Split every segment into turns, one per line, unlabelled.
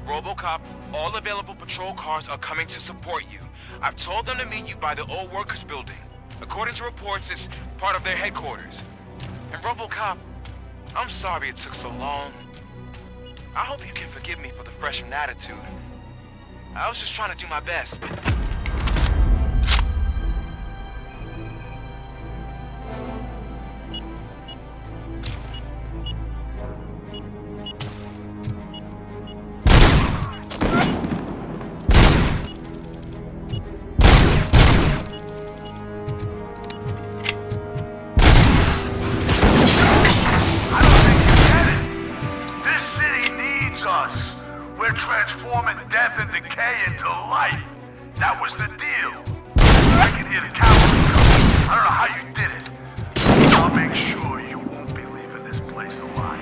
Robocop, all available patrol cars are coming to support you. I've told them to meet you by the old workers building. According to reports, it's part of their headquarters. And Robocop, I'm sorry it took so long. I hope you can forgive me for the freshman attitude. I was just trying to do my best.
We're transforming death and decay into life. That was the deal. I can hear the cavalry coming. I don't know how you did it. I'll make sure you won't be leaving this place alive.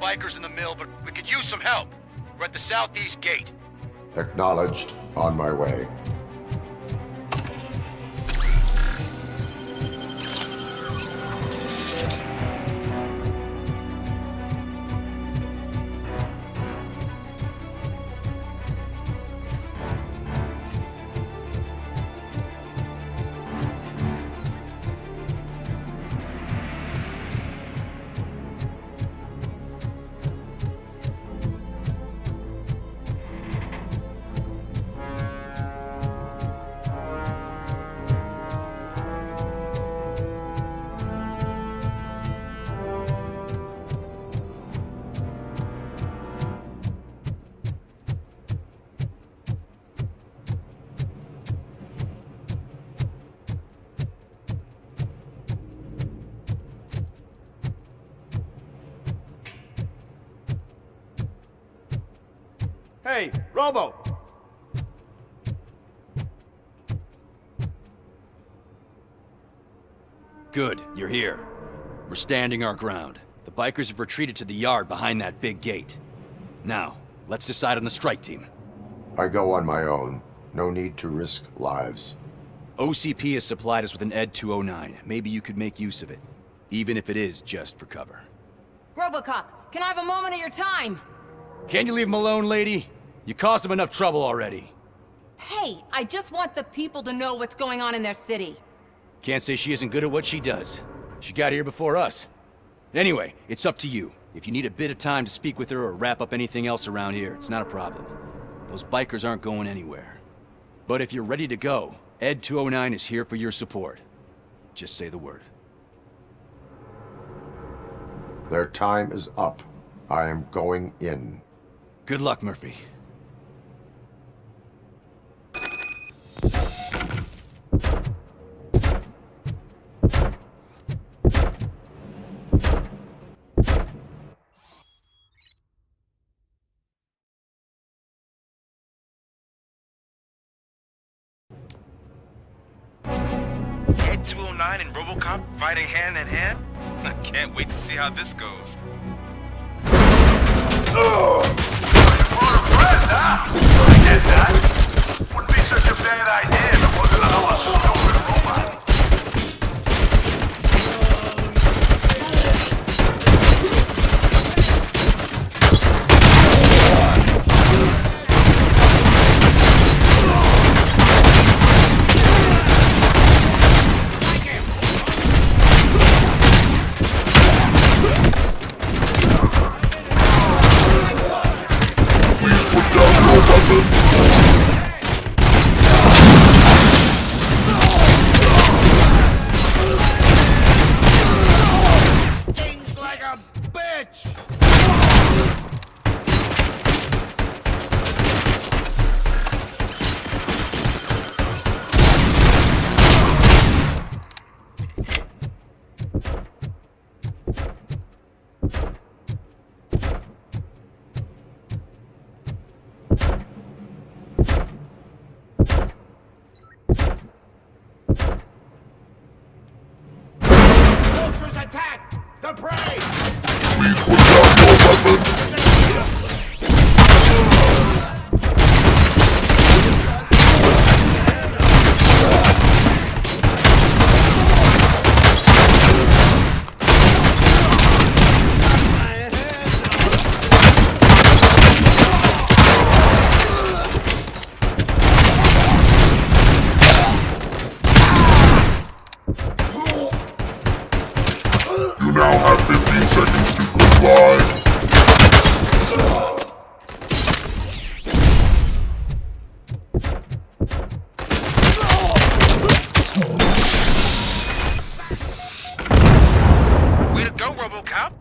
bikers in the mill, but we could use some help. We're at the southeast gate.
Acknowledged. On my way.
Hey, Robo!
Good, you're here. We're standing our ground. The bikers have retreated to the yard behind that big gate. Now, let's decide on the strike team.
I go on my own. No need to risk lives.
OCP has supplied us with an ED 209. Maybe you could make use of it, even if it is just for cover.
Robocop, can I have a moment of your time?
Can you leave him alone, lady? You caused him enough trouble already.
Hey, I just want the people to know what's going on in their city.
Can't say she isn't good at what she does. She got here before us. Anyway, it's up to you. If you need a bit of time to speak with her or wrap up anything else around here, it's not a problem. Those bikers aren't going anywhere. But if you're ready to go, ED 209 is here for your support. Just say the word.
Their time is up. I am going in.
Good luck, Murphy.
Ed 209 and Robocop fighting hand in hand? I can't wait to see how this goes.
I get that. Wouldn't be such a bad idea if it wasn't another stupid robot.
Vultures attack! The prey!
Please put down your weapon. You now have 15 seconds to comply.
Way to go, Robocop!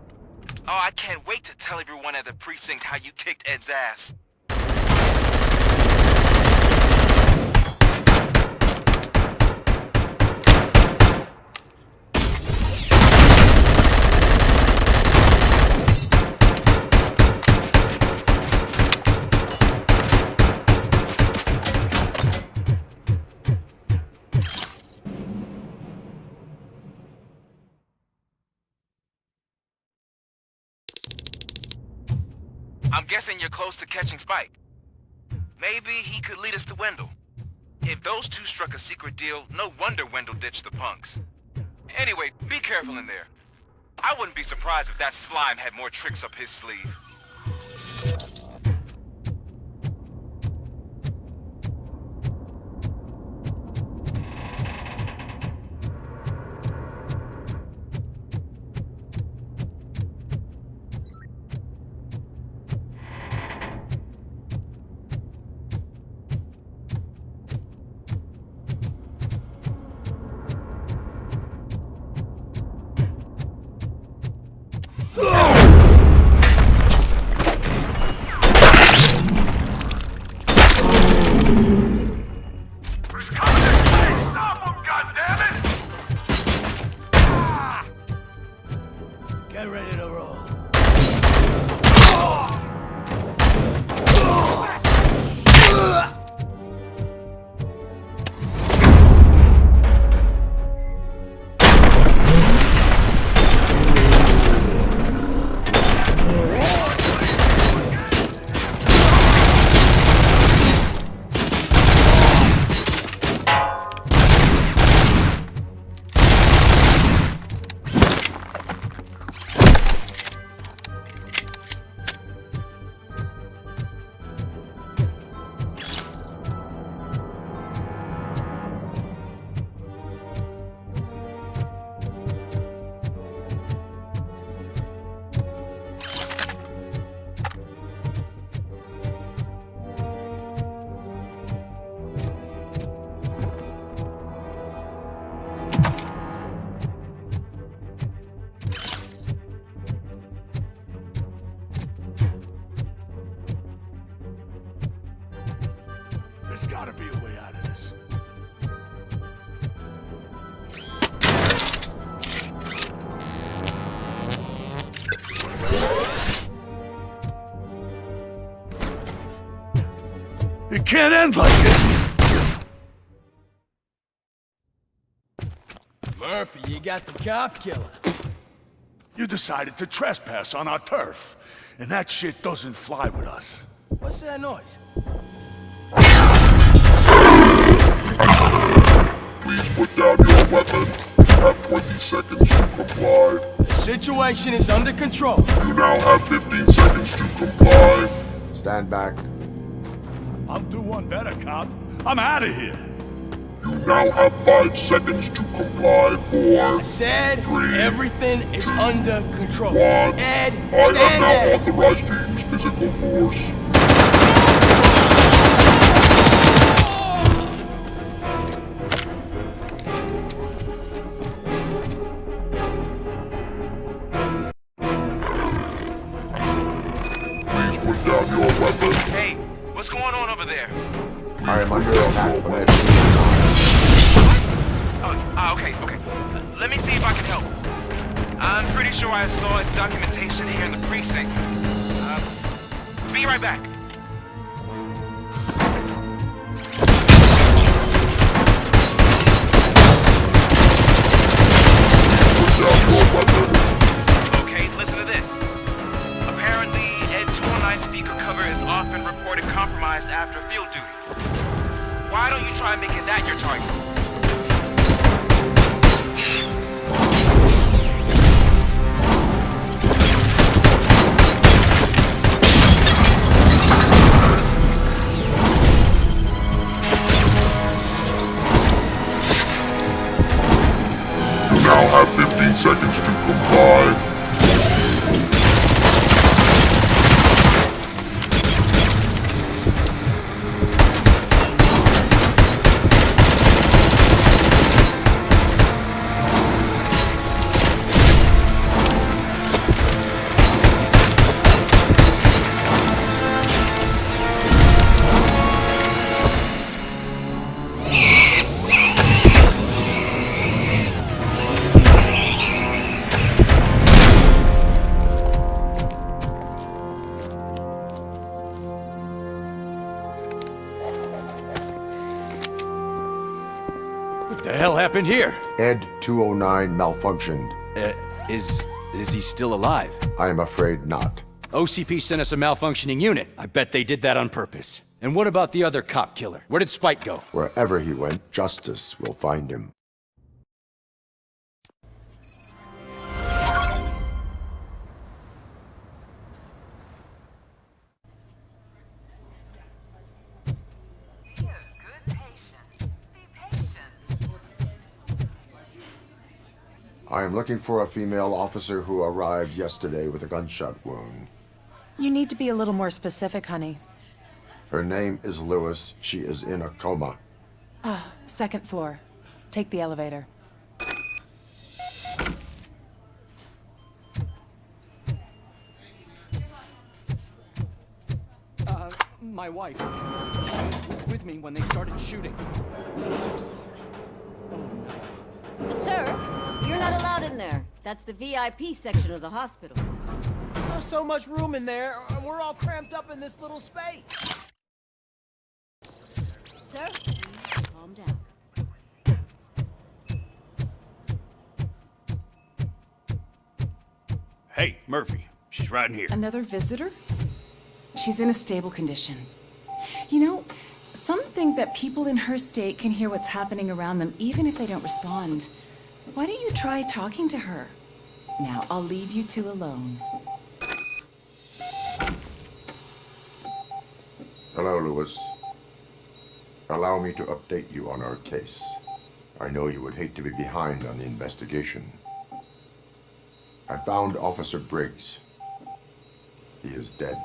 Oh, I can't wait to tell everyone at the precinct how you kicked Ed's ass. I'm guessing you're close to catching Spike. Maybe he could lead us to Wendell. If those two struck a secret deal, no wonder Wendell ditched the punks. Anyway, be careful in there. I wouldn't be surprised if that slime had more tricks up his sleeve.
gotta be a way out of this. It can't end like this!
Murphy, you got the cop killer.
You decided to trespass on our turf, and that shit doesn't fly with us.
What's that noise?
Please put down your weapon. You have 20 seconds to comply.
The situation is under control.
You now have 15 seconds to comply.
Stand back.
I'll do one better, cop. I'm out of here.
You now have 5 seconds to comply. 4,
I said
3,
everything is under control.
1.
Ed,
I am
stand
now
there.
authorized to use physical force. Please put down your weapon.
Hey, what's going on over there?
I am under attack from Ed.
Okay. Let me see if I can help. I'm pretty sure I saw documentation here in the precinct. Be right back. Okay, listen to this. Apparently, Ed 209 speaker cover is often reported compromised after field duty. Why don't you try making that your target?
You now have 15 seconds to comply.
What the hell happened here?
Ed 209 malfunctioned.
Is he still alive?
I am afraid not.
OCP sent us a malfunctioning unit. I bet they did that on purpose. And what about the other cop killer? Where did Spike go?
Wherever he went, justice will find him. I am looking for a female officer who arrived yesterday with a gunshot wound.
You need to be a little more specific, honey.
Her name is Lewis. She is in a coma.
Second floor. Take the elevator.
My wife. She was with me when they started shooting. I'm sorry.
Sir, you're not allowed in there. That's the VIP section of the hospital.
There's so much room in there, and we're all cramped up in this little space.
Sir, calm down.
Hey, Murphy. She's right in here.
Another visitor? She's in a stable condition. You know, some think that people in her state can hear what's happening around them even if they don't respond. Why don't you try talking to her? Now, I'll leave you two alone.
Hello, Lewis. Allow me to update you on our case. I know you would hate to be behind on the investigation. I found Officer Briggs. He is dead.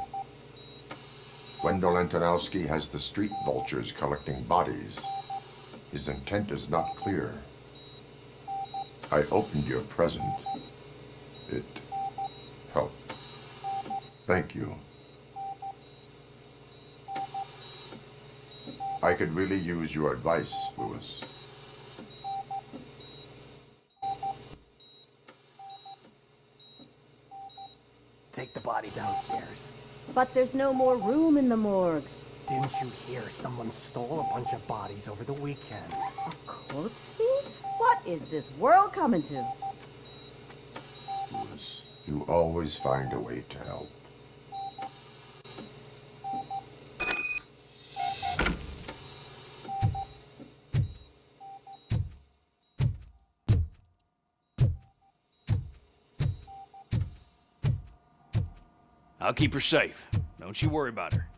Wendell Antonowski has the street vultures collecting bodies. His intent is not clear. I opened your present. It helped. Thank you. I could really use your advice, Lewis.
Take the body downstairs.
But there's no more room in the morgue.
Didn't you hear someone stole a bunch of bodies over the weekend?
A corpse thief? What is this world coming to?
Lewis, you always find a way to help.
I'll keep her safe. Don't you worry about her.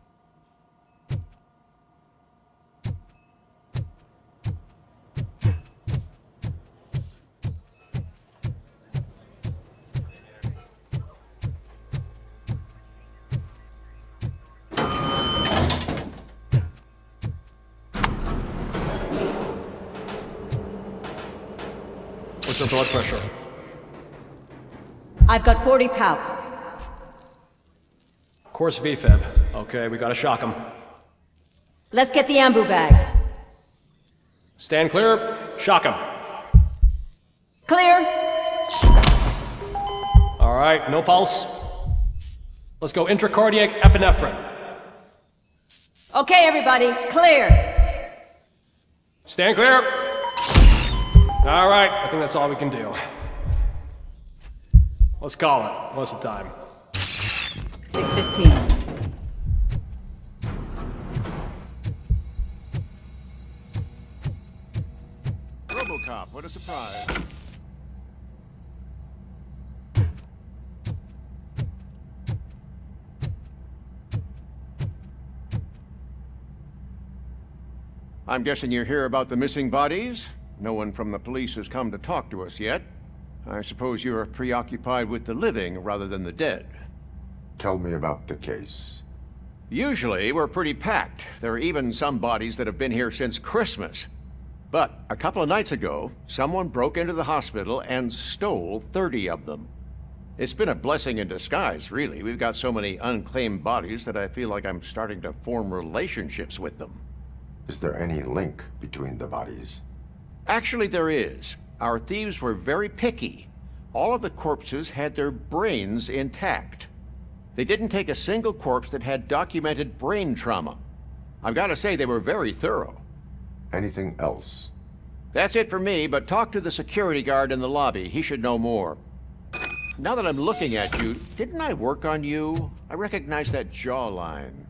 What's your blood pressure?
I've got 40 pow.
Course VFib. Okay, we gotta shock him.
Let's get the ambu bag.
Stand clear. Shock him.
Clear.
All right, no pulse. Let's go intracardiac epinephrine.
Okay, everybody, clear.
Stand clear. All right, I think that's all we can do. Let's call it. What's the time?
6:15.
Robocop, what a surprise. I'm guessing you're here about the missing bodies? No one from the police has come to talk to us yet. I suppose you're preoccupied with the living rather than the dead.
Tell me about the case.
Usually, we're pretty packed. There are even some bodies that have been here since Christmas. But a couple of nights ago, someone broke into the hospital and stole 30 of them. It's been a blessing in disguise, really. We've got so many unclaimed bodies that I feel like I'm starting to form relationships with them.
Is there any link between the bodies?
Actually, there is. Our thieves were very picky. All of the corpses had their brains intact. They didn't take a single corpse that had documented brain trauma. I've got to say, they were very thorough.
Anything else?
That's it for me, but talk to the security guard in the lobby. He should know more. Now that I'm looking at you, didn't I work on you? I recognize that jawline.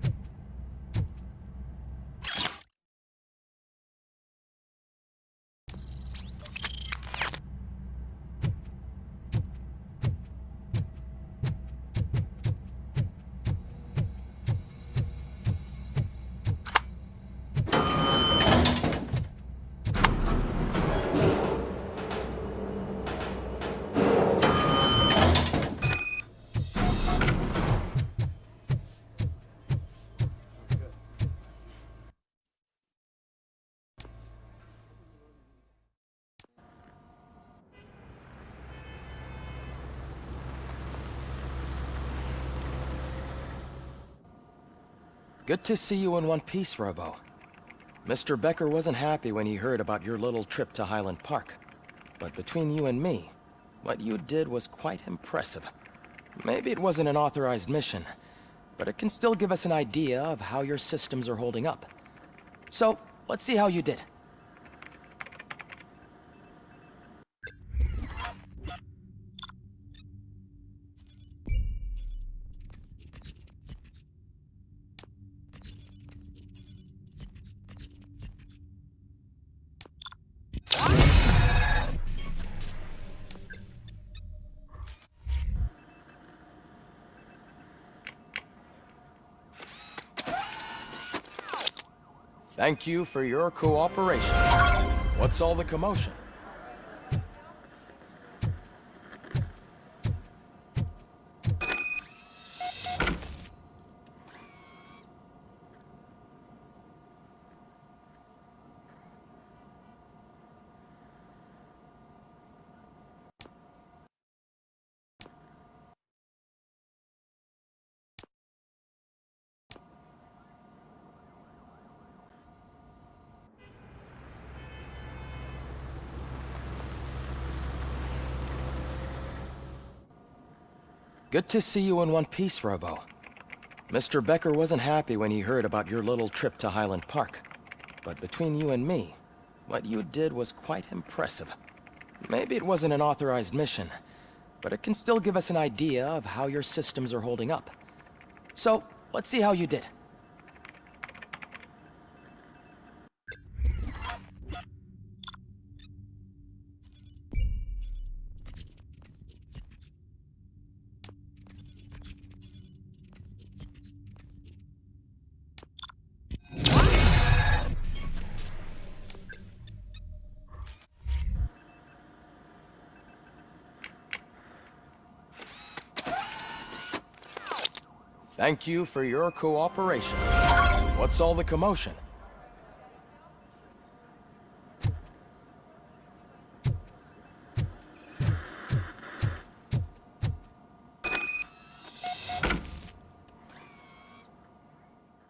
Good to see you in one piece, Robo. Mr. Becker wasn't happy when he heard about your little trip to Highland Park. But between you and me, what you did was quite impressive. Maybe it wasn't an authorized mission, but it can still give us an idea of how your systems are holding up. So, let's see how you did. Thank you for your cooperation. What's all the commotion? Good to see you in one piece, Robo. Mr. Becker wasn't happy when he heard about your little trip to Highland Park. But between you and me, what you did was quite impressive. Maybe it wasn't an authorized mission, but it can still give us an idea of how your systems are holding up. So, let's see how you did. Thank you for your cooperation. What's all the commotion?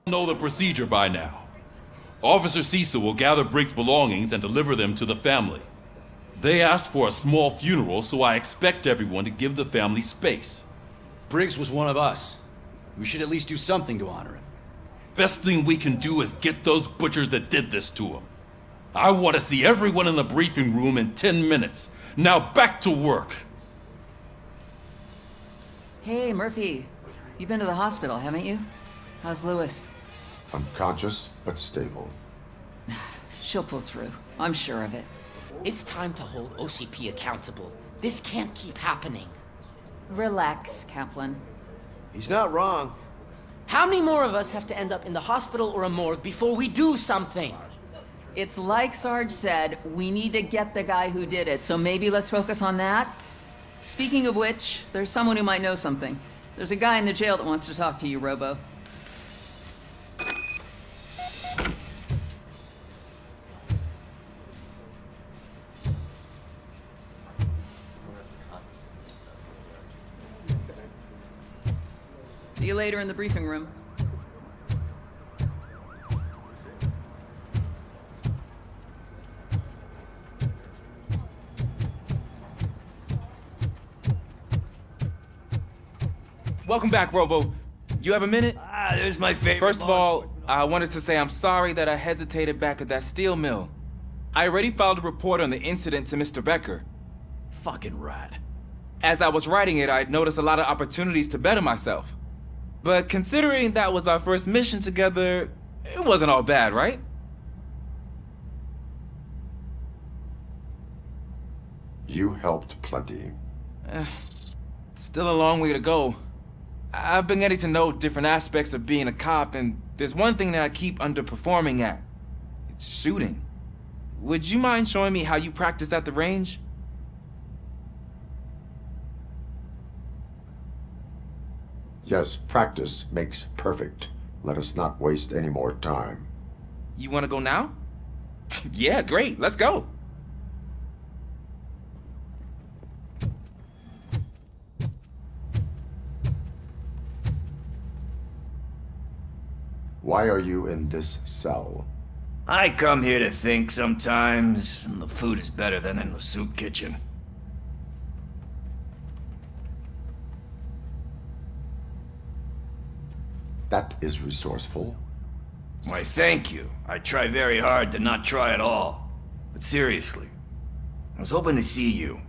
Know the procedure by now. Officer Cecil will gather Briggs' belongings and deliver them to the family. They asked for a small funeral, so I expect everyone to give the family space.
Briggs was one of us. We should at least do something to honor him.
Best thing we can do is get those butchers that did this to him. I want to see everyone in the briefing room in 10 minutes. Now back to work.
Hey, Murphy. You've been to the hospital, haven't you? How's Lewis?
Unconscious, but stable.
She'll pull through. I'm sure of it.
It's time to hold OCP accountable. This can't keep happening.
Relax, Kaplan.
He's not wrong. How many more of us have to end up in the hospital or a morgue before we do something?
It's like Sarge said, we need to get the guy who did it, so maybe let's focus on that? Speaking of which, there's someone who might know something. There's a guy in the jail that wants to talk to you, Robo. See you later in the briefing room.
Welcome back, Robo. You have a minute?
This is my favorite.
First of all, I wanted to say I'm sorry that I hesitated back at that steel mill. I already filed a report on the incident to Mr. Becker.
Fucking rat.
As I was writing it, I'd noticed a lot of opportunities to better myself. But considering that was our first mission together, it wasn't all bad, right?
You helped plenty.
Still a long way to go. I've been getting to know different aspects of being a cop, and there's one thing that I keep underperforming at. It's shooting. Would you mind showing me how you practice at the range?
Yes, practice makes perfect. Let us not waste any more time.
You want to go now? Yeah, great. Let's go.
Why are you in this cell?
I come here to think sometimes, and the food is better than in the soup kitchen.
That is resourceful.
Why, thank you. I try very hard to not try at all. But seriously, I was hoping to see you.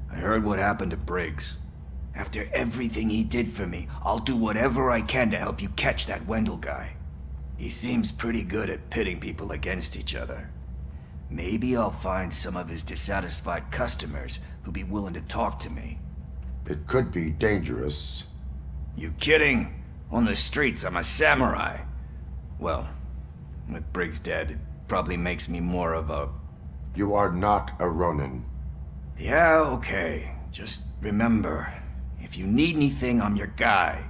I heard what happened to Briggs. After everything he did for me, I'll do whatever I can to help you catch that Wendell guy. He seems pretty good at pitting people against each other. Maybe I'll find some of his dissatisfied customers who'll be willing to talk to me.
It could be dangerous.
You kidding? On the streets, I'm a samurai. Well, with Briggs dead, it probably makes me more of a...
You are not a Ronin.
Yeah, okay. Just remember, if you need anything, I'm your guy.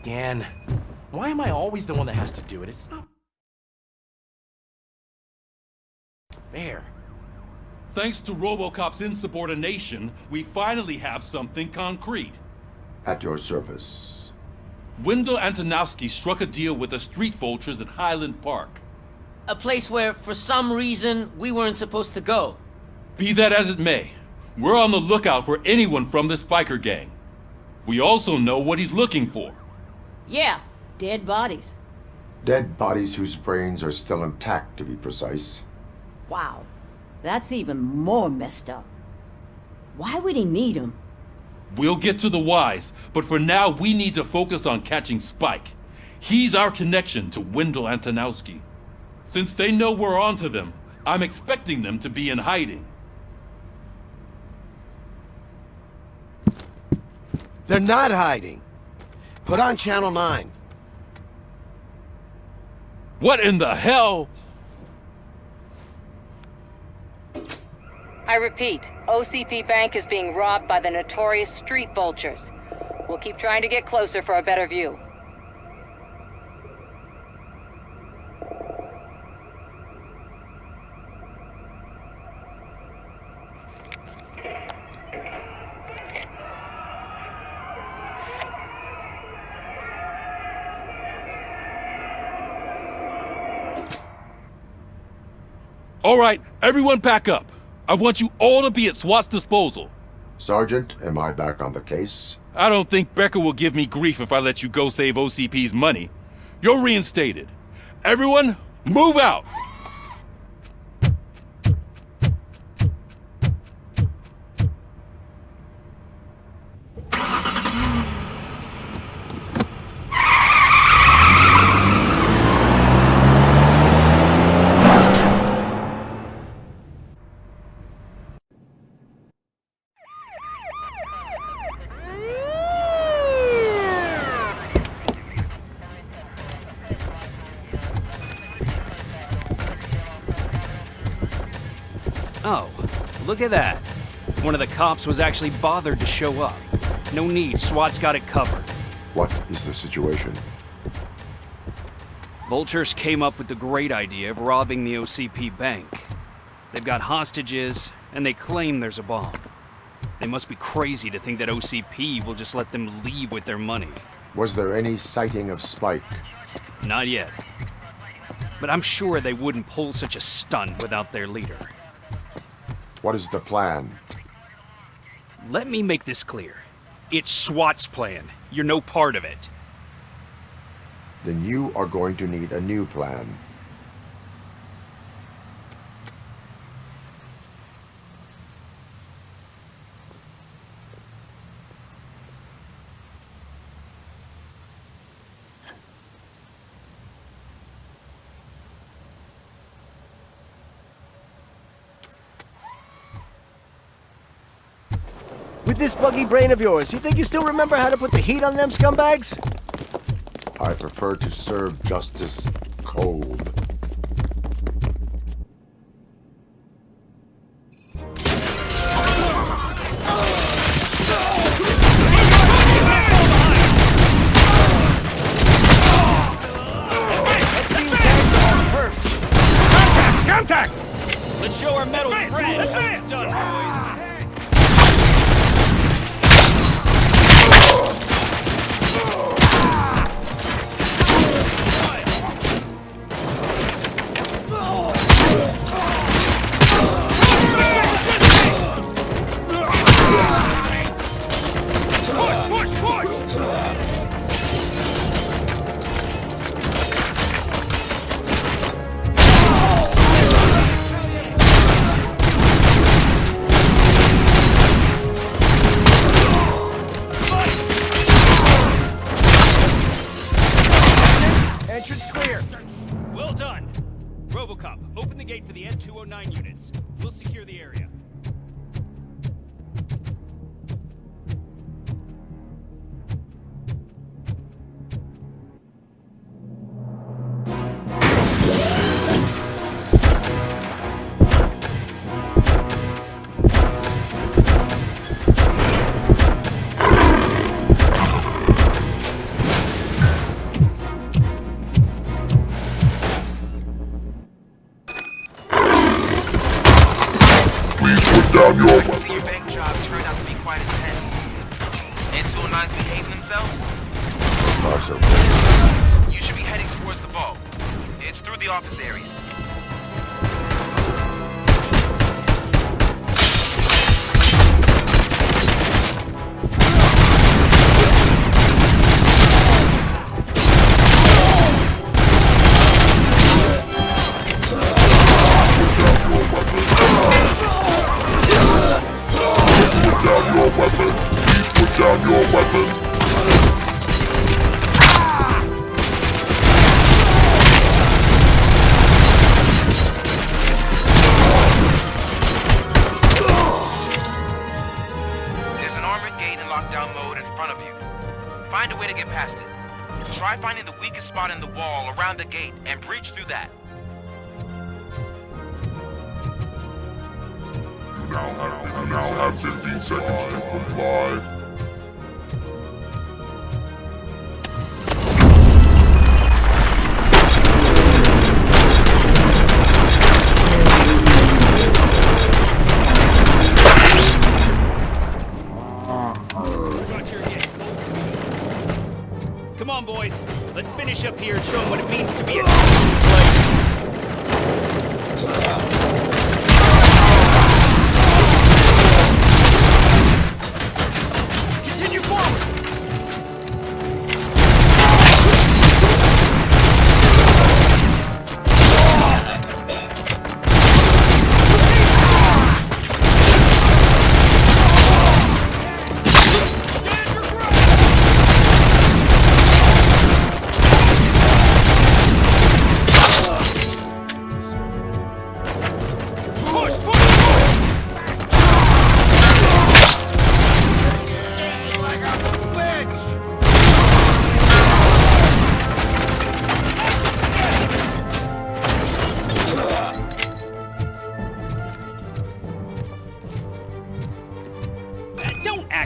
Again. Why am I always the one that has to do it? It's not fair.
Thanks to Robocop's insubordination, we finally have something concrete.
At your service.
Wendell Antonowski struck a deal with the street vultures at Highland Park.
A place where, for some reason, we weren't supposed to go.
Be that as it may, we're on the lookout for anyone from this biker gang. We also know what he's looking for.
Yeah, dead bodies.
Dead bodies whose brains are still intact, to be precise.
Wow, that's even more messed up. Why would he need them?
We'll get to the whys, but for now we need to focus on catching Spike. He's our connection to Wendell Antonowski. Since they know we're onto them, I'm expecting them to be in hiding.
They're not hiding. Put on Channel 9.
What in the hell?
I repeat, OCP Bank is being robbed by the notorious street vultures. We'll keep trying to get closer for a better view.
All right, everyone back up. I want you all to be at SWAT's disposal.
Sergeant, am I back on the case?
I don't think Becker will give me grief if I let you go save OCP's money. You're reinstated. Everyone, move out!
Oh, look at that. One of the cops was actually bothered to show up. No need, SWAT's got it covered.
What is the situation?
Vultures came up with the great idea of robbing the OCP bank. They've got hostages, and they claim there's a bomb. They must be crazy to think that OCP will just let them leave with their money.
Was there any sighting of Spike?
Not yet. But I'm sure they wouldn't pull such a stunt without their leader.
What is the plan?
Let me make this clear. It's SWAT's plan. You're no part of it.
Then you are going to need a new plan.
With this buggy brain of yours, you think you still remember how to put the heat on them scumbags?
I prefer to serve justice cold.
Let's see who carries the most perks.
Contact! Let's show our metal friend how it's done, boys.
Entrance clear.
Well done. Robocop, open the gate for the N209 units. We'll secure the area.
Put down your weapon.
See, your bank job turned out to be quite intense. And 209's behaving themselves?
Far so good.
You should be heading towards the vault. It's through the office area.
Put down your weapon. Please put down your weapon.
There's an armored gate in lockdown mode in front of you. Find a way to get past it. Try finding the weakest spot in the wall around the gate and breach through that.
You now have 15 seconds to comply.
Come on, boys. Let's finish up here and show them what it means to be a team player. Continue forward!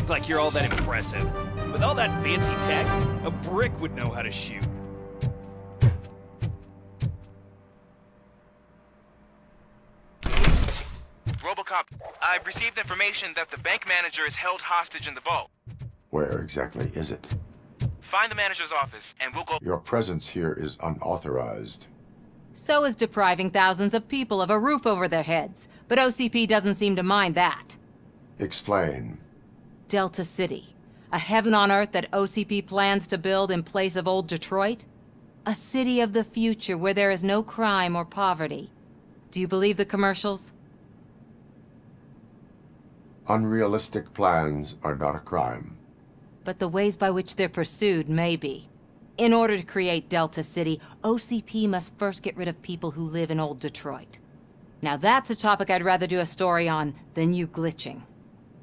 Like you're all that impressive. With all that fancy tech, a brick would know how to shoot.
Robocop, I've received information that the bank manager is held hostage in the vault.
Where exactly is it?
Find the manager's office, and we'll go...
Your presence here is unauthorized.
So is depriving thousands of people of a roof over their heads. But OCP doesn't seem to mind that.
Explain.
Delta City. A heaven on earth that OCP plans to build in place of old Detroit? A city of the future where there is no crime or poverty. Do you believe the commercials?
Unrealistic plans are not a crime.
But the ways by which they're pursued may be. In order to create Delta City, OCP must first get rid of people who live in old Detroit. Now that's a topic I'd rather do a story on than you glitching.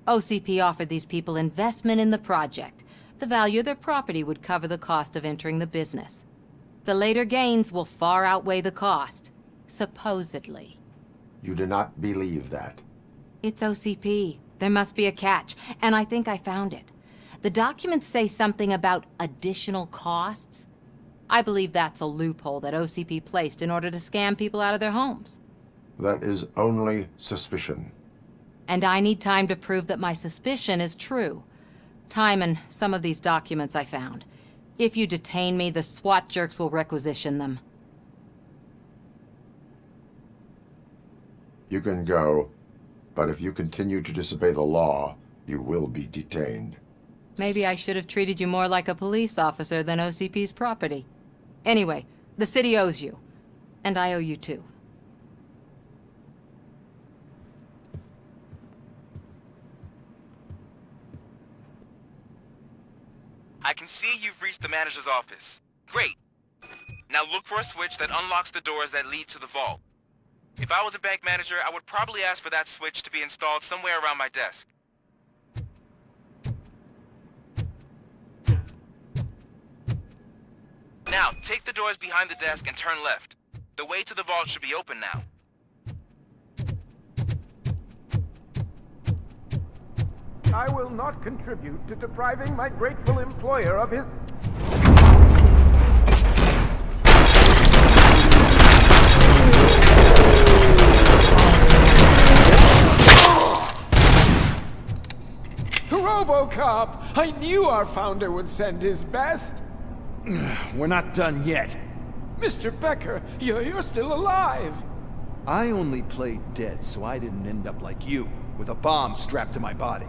OCP offered these people investment in the project. The value of their property would cover the cost of entering the business. The later gains will far outweigh the cost, supposedly.
You do not believe that.
It's OCP. There must be a catch, and I think I found it. The documents say something about additional costs. I believe that's a loophole that OCP placed in order to scam people out of their homes.
That is only suspicion.
And I need time to prove that my suspicion is true. Time and some of these documents I found. If you detain me, the SWAT jerks will requisition them.
You can go, but if you continue to disobey the law, you will be detained.
Maybe I should have treated you more like a police officer than OCP's property. Anyway, the city owes you. And I owe you too.
I can see you've reached the manager's office. Great. Now look for a switch that unlocks the doors that lead to the vault. If I was a bank manager, I would probably ask for that switch to be installed somewhere around my desk. Now, take the doors behind the desk and turn left. The way to the vault should be open now.
I will not contribute to depriving my grateful employer of his... Robocop! I knew our founder would send his best!
We're not done yet.
Mr. Becker, you're still alive!
I only played dead so I didn't end up like you, with a bomb strapped to my body.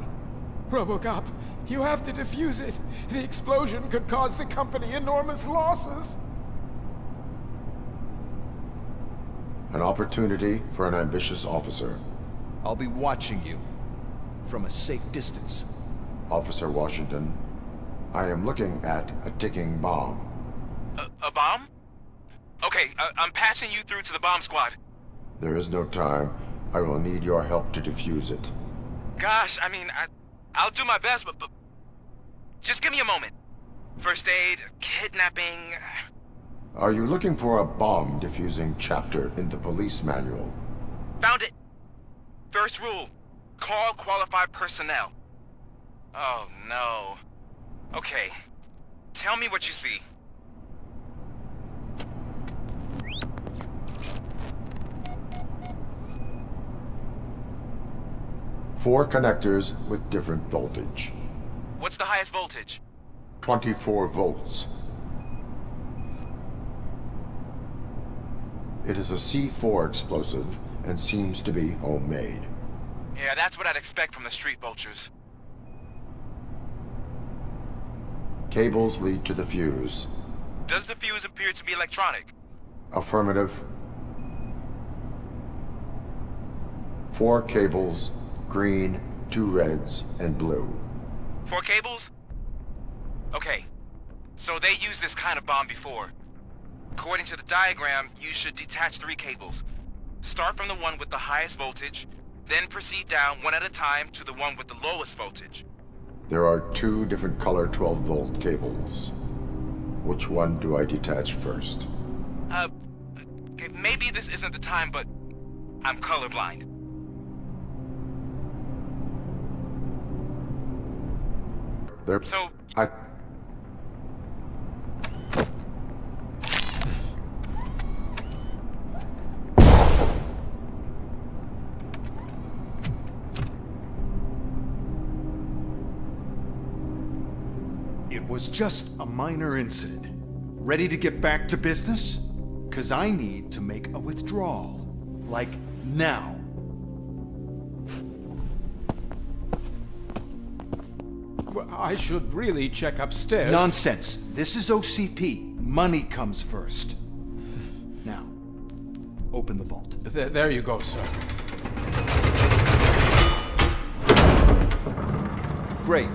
Robocop, you have to defuse it. The explosion could cause the company enormous losses.
An opportunity for an ambitious officer.
I'll be watching you, from a safe distance.
Officer Washington, I am looking at a ticking bomb.
A bomb? Okay, I'm passing you through to the bomb squad.
There is no time. I will need your help to defuse it.
Gosh, I mean, I'll do my best, but just give me a moment. First aid, kidnapping...
Are you looking for a bomb defusing chapter in the police manual?
Found it! First rule, call qualified personnel. Oh, no. Okay, tell me what you see.
Four connectors with different voltage.
What's the highest voltage?
24 volts. It is a C4 explosive and seems to be homemade.
Yeah, that's what I'd expect from the street vultures.
Cables lead to the fuse.
Does the fuse appear to be electronic?
Affirmative. 4 cables, green, 2 reds, and blue.
4 cables? Okay, so they used this kind of bomb before. According to the diagram, you should detach 3 cables. Start from the one with the highest voltage, then proceed down one at a time to the one with the lowest voltage.
There are 2 different color 12-volt cables. Which one do I detach first?
Okay, maybe this isn't the time, but I'm colorblind. So...
It was just a minor incident. Ready to get back to business? 'Cause I need to make a withdrawal. Like, now.
Well, I should really check upstairs.
Nonsense. This is OCP. Money comes first. Now, open the vault.
There you go, sir.
Great.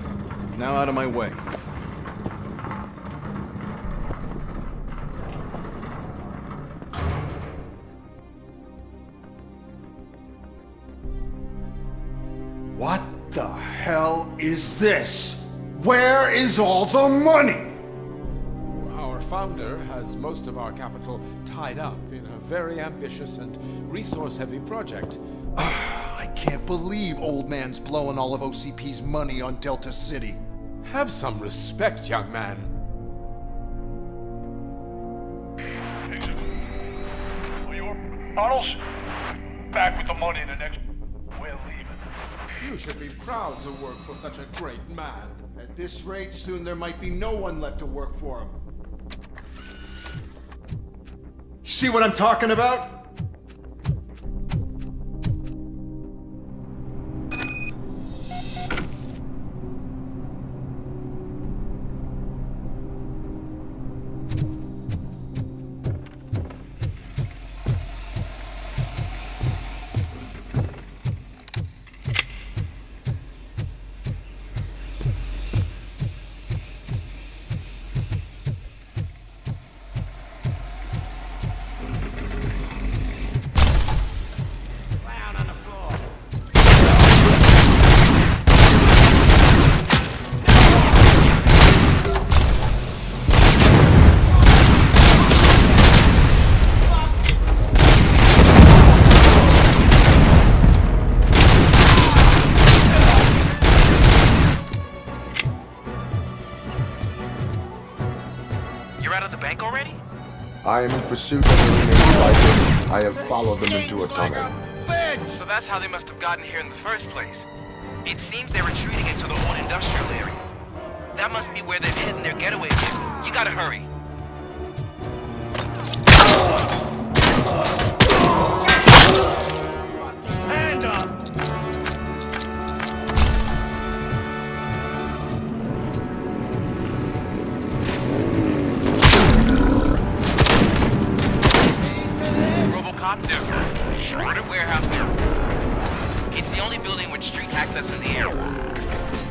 Now out of my way. What the hell is this? Where is all the money?
Our founder has most of our capital tied up in a very ambitious and resource-heavy project.
I can't believe old man's blowing all of OCP's money on Delta City.
Have some respect, young man.
Arnold's back with the money in the next... We're leaving.
You should be proud to work for such a great man.
At this rate, soon there might be no one left to work for him. See what I'm talking about?
I am in pursuit of the remaining bikers. I have followed them into a tunnel.
So that's how they must have gotten here in the first place. It seems they're retreating into the old industrial area. That must be where they're heading their getaway vehicle. You gotta hurry.
Hand up!
Robocop, there's a ordered warehouse there. It's the only building with street access in the area,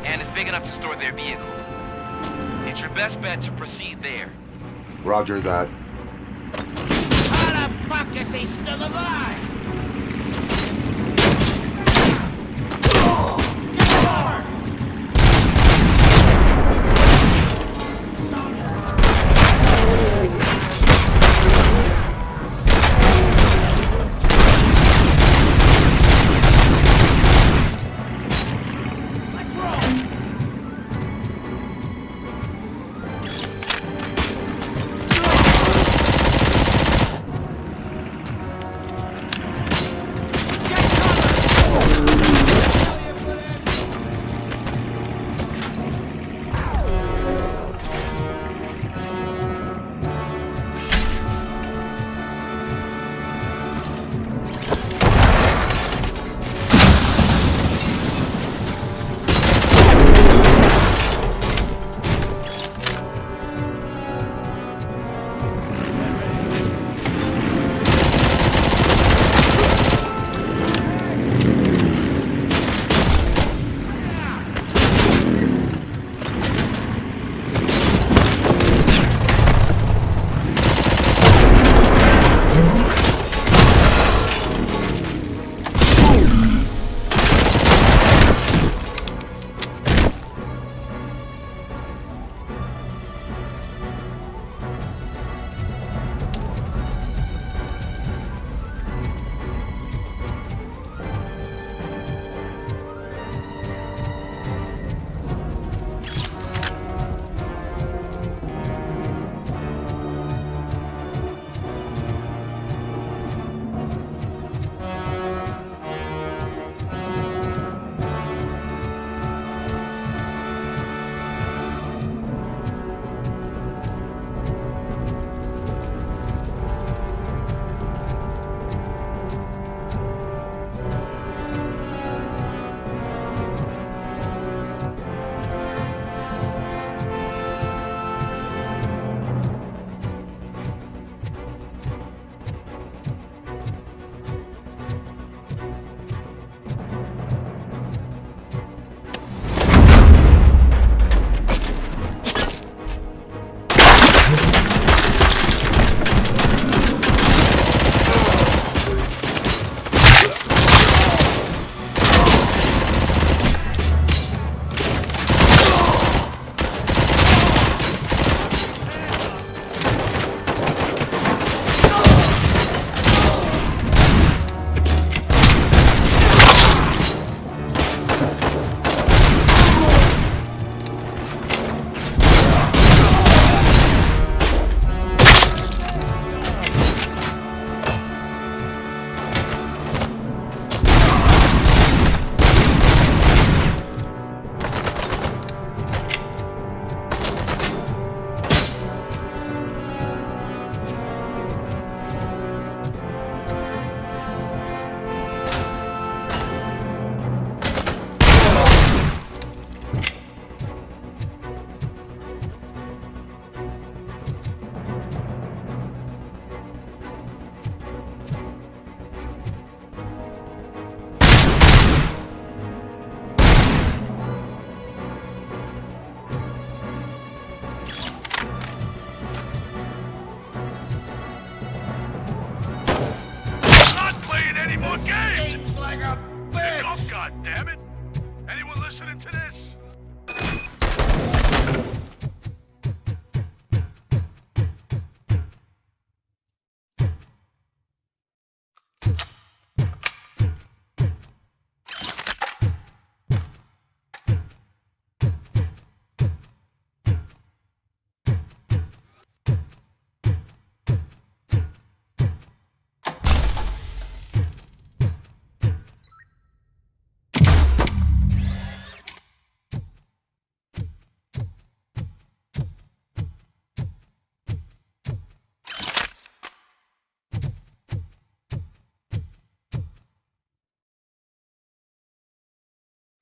and it's big enough to store their vehicle. It's your best bet to proceed there.
Roger that.
How the fuck is he still alive?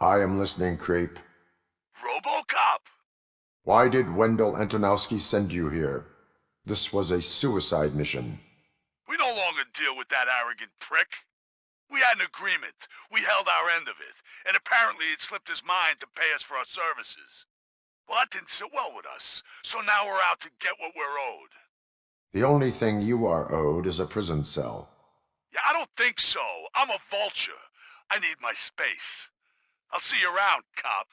I am listening, creep.
Robocop!
Why did Wendell Antonowski send you here? This was a suicide mission.
We no longer deal with that arrogant prick. We had an agreement. We held our end of it. And apparently it slipped his mind to pay us for our services. Well, that didn't sit well with us. So now we're out to get what we're owed.
The only thing you are owed is a prison cell.
Yeah, I don't think so. I'm a vulture. I need my space. I'll see you around, cop.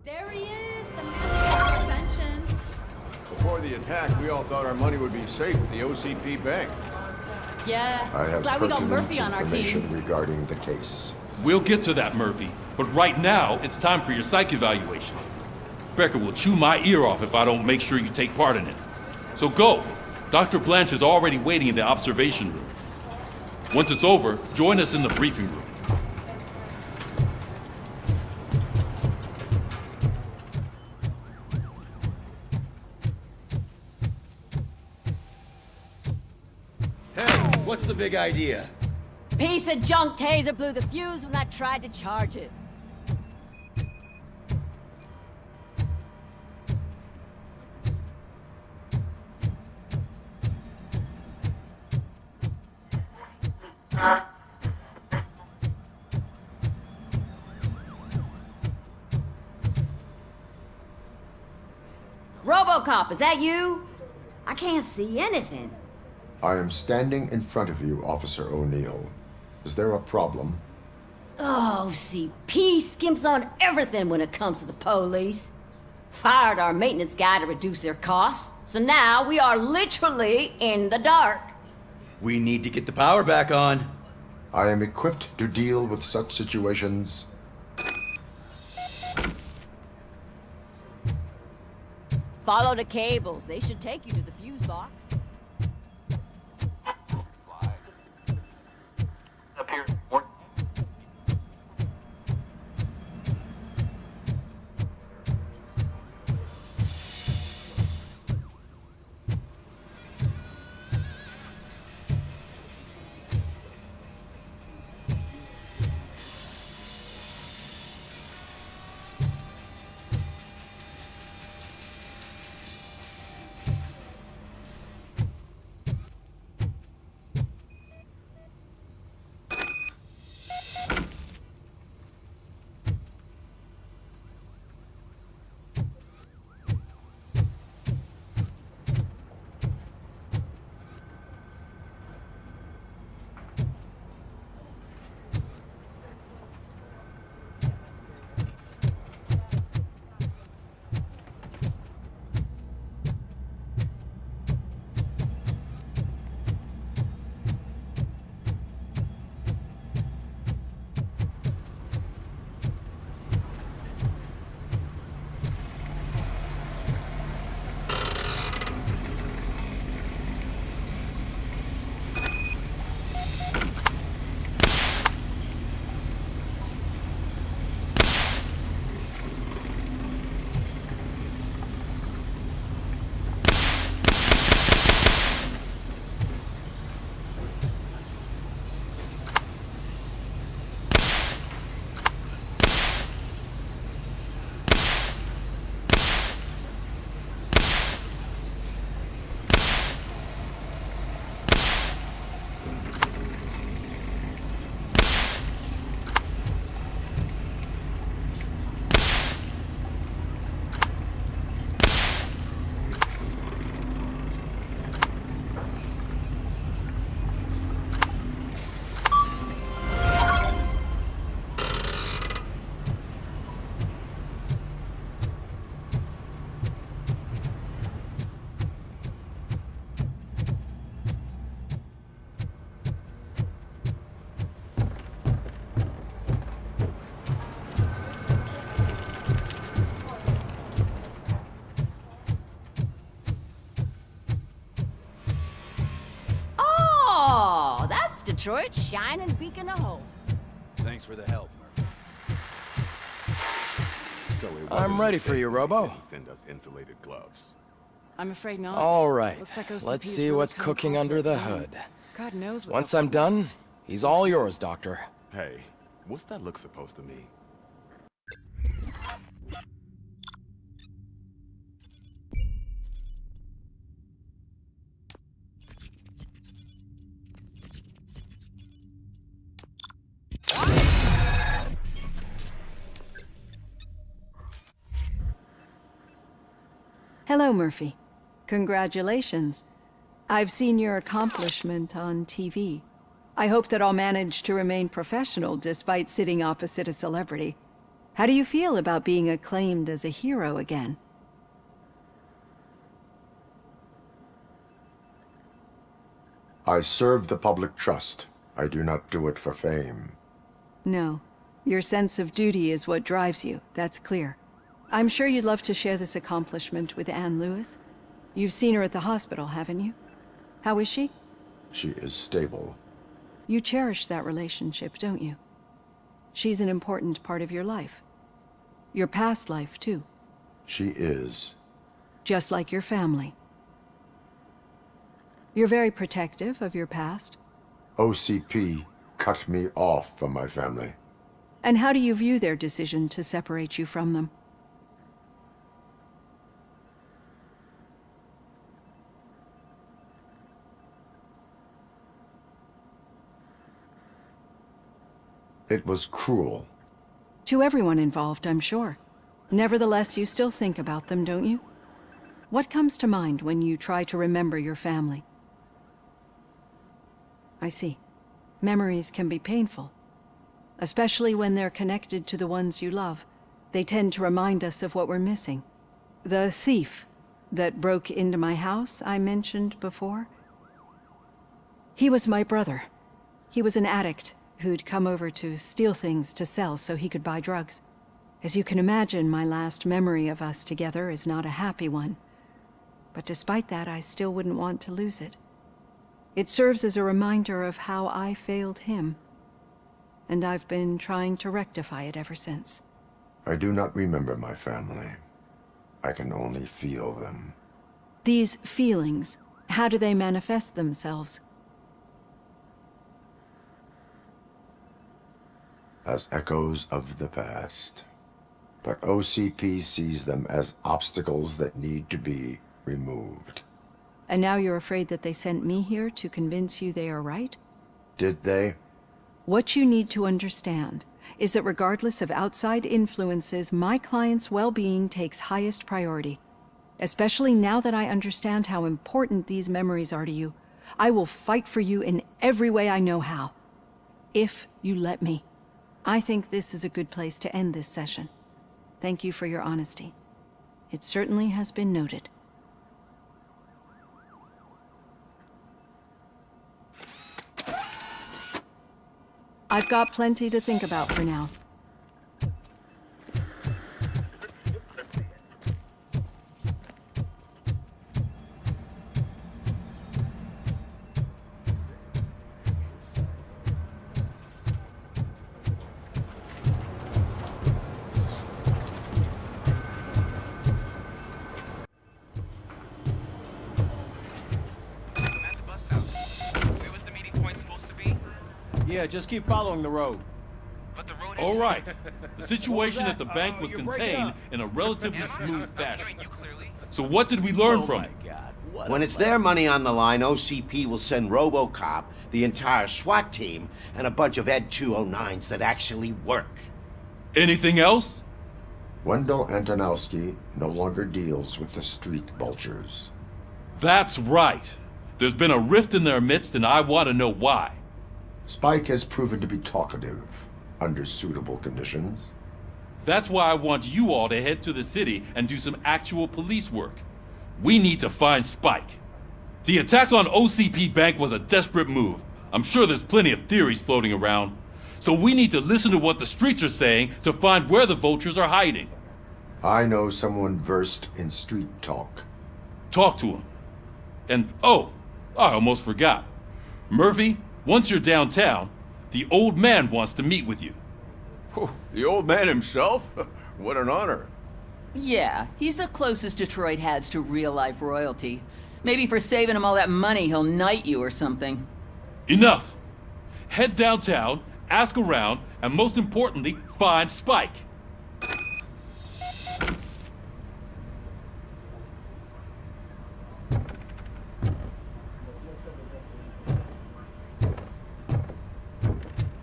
There he is, the man of inventions.
Before the attack, we all thought our money would be safe at the OCP bank.
Yeah,
I have
glad we got
pertinent
Murphy on our
information
team.
regarding the case.
We'll get to that, Murphy. But right now, it's time for your psych evaluation. Becker will chew my ear off if I don't make sure you take part in it. So go. Dr. Blanche is already waiting in the observation room. Once it's over, join us in the briefing room.
What's the big idea?
Piece of junk taser blew the fuse when I tried to charge it. Robocop, is that you? I can't see anything.
I am standing in front of you, Officer O'Neill. Is there a problem?
Oh, OCP skimps on everything when it comes to the police. Fired our maintenance guy to reduce their costs, so now we are literally in the dark.
We need to get the power back on.
I am equipped to deal with such situations.
Follow the cables. They should take you to the fuse box.
Up here.
Detroit's shining beacon of hope.
Thanks for the help, Murphy.
I'm ready for you, Robo.
Send us insulated gloves.
I'm afraid not.
All right.
Looks like OCP's
Let's see
really
what's
come
cooking
close
under
to a
the
plan.
hood.
God knows what
Once
they'll
I'm
put
done,
next.
he's all yours, Doctor.
Hey, what's that look supposed to mean?
Hello, Murphy. Congratulations. I've seen your accomplishment on TV. I hope that I'll manage to remain professional despite sitting opposite a celebrity. How do you feel about being acclaimed as a hero again?
I serve the public trust. I do not do it for fame.
No. Your sense of duty is what drives you, that's clear. I'm sure you'd love to share this accomplishment with Anne Lewis. You've seen her at the hospital, haven't you? How is she?
She is stable.
You cherish that relationship, don't you? She's an important part of your life. Your past life, too.
She is.
Just like your family. You're very protective of your past.
OCP cut me off from my family.
And how do you view their decision to separate you from them?
It was cruel.
To everyone involved, I'm sure. Nevertheless, you still think about them, don't you? What comes to mind when you try to remember your family? I see. Memories can be painful. Especially when they're connected to the ones you love. They tend to remind us of what we're missing. The thief that broke into my house I mentioned before? He was my brother. He was an addict who'd come over to steal things to sell so he could buy drugs. As you can imagine, my last memory of us together is not a happy one. But despite that, I still wouldn't want to lose it. It serves as a reminder of how I failed him. And I've been trying to rectify it ever since.
I do not remember my family. I can only feel them.
These feelings, how do they manifest themselves?
As echoes of the past. But OCP sees them as obstacles that need to be removed.
And now you're afraid that they sent me here to convince you they are right?
Did they?
What you need to understand is that regardless of outside influences, my client's well-being takes highest priority. Especially now that I understand how important these memories are to you. I will fight for you in every way I know how. If you let me. I think this is a good place to end this session. Thank you for your honesty. It certainly has been noted. I've got plenty to think about for now.
Yeah, just keep following the road.
All right. The situation at the bank was contained in a relatively smooth fashion. So what did we learn from it?
When it's their money on the line, OCP will send Robocop, the entire SWAT team, and a bunch of Ed 209s that actually work.
Anything else?
Wendell Antonowski no longer deals with the street vultures.
That's right. There's been a rift in their midst, and I want to know why.
Spike has proven to be talkative, under suitable conditions.
That's why I want you all to head to the city and do some actual police work. We need to find Spike. The attack on OCP Bank was a desperate move. I'm sure there's plenty of theories floating around. So we need to listen to what the streets are saying to find where the Vultures are hiding.
I know someone versed in street talk.
Talk to him. And, oh, I almost forgot. Murphy, once you're downtown, the old man wants to meet with you.
Oh, the old man himself? What an honor.
Yeah, he's the closest Detroit has to real-life royalty. Maybe for saving him all that money, he'll knight you or something.
Enough! Head downtown, ask around, and most importantly, find Spike.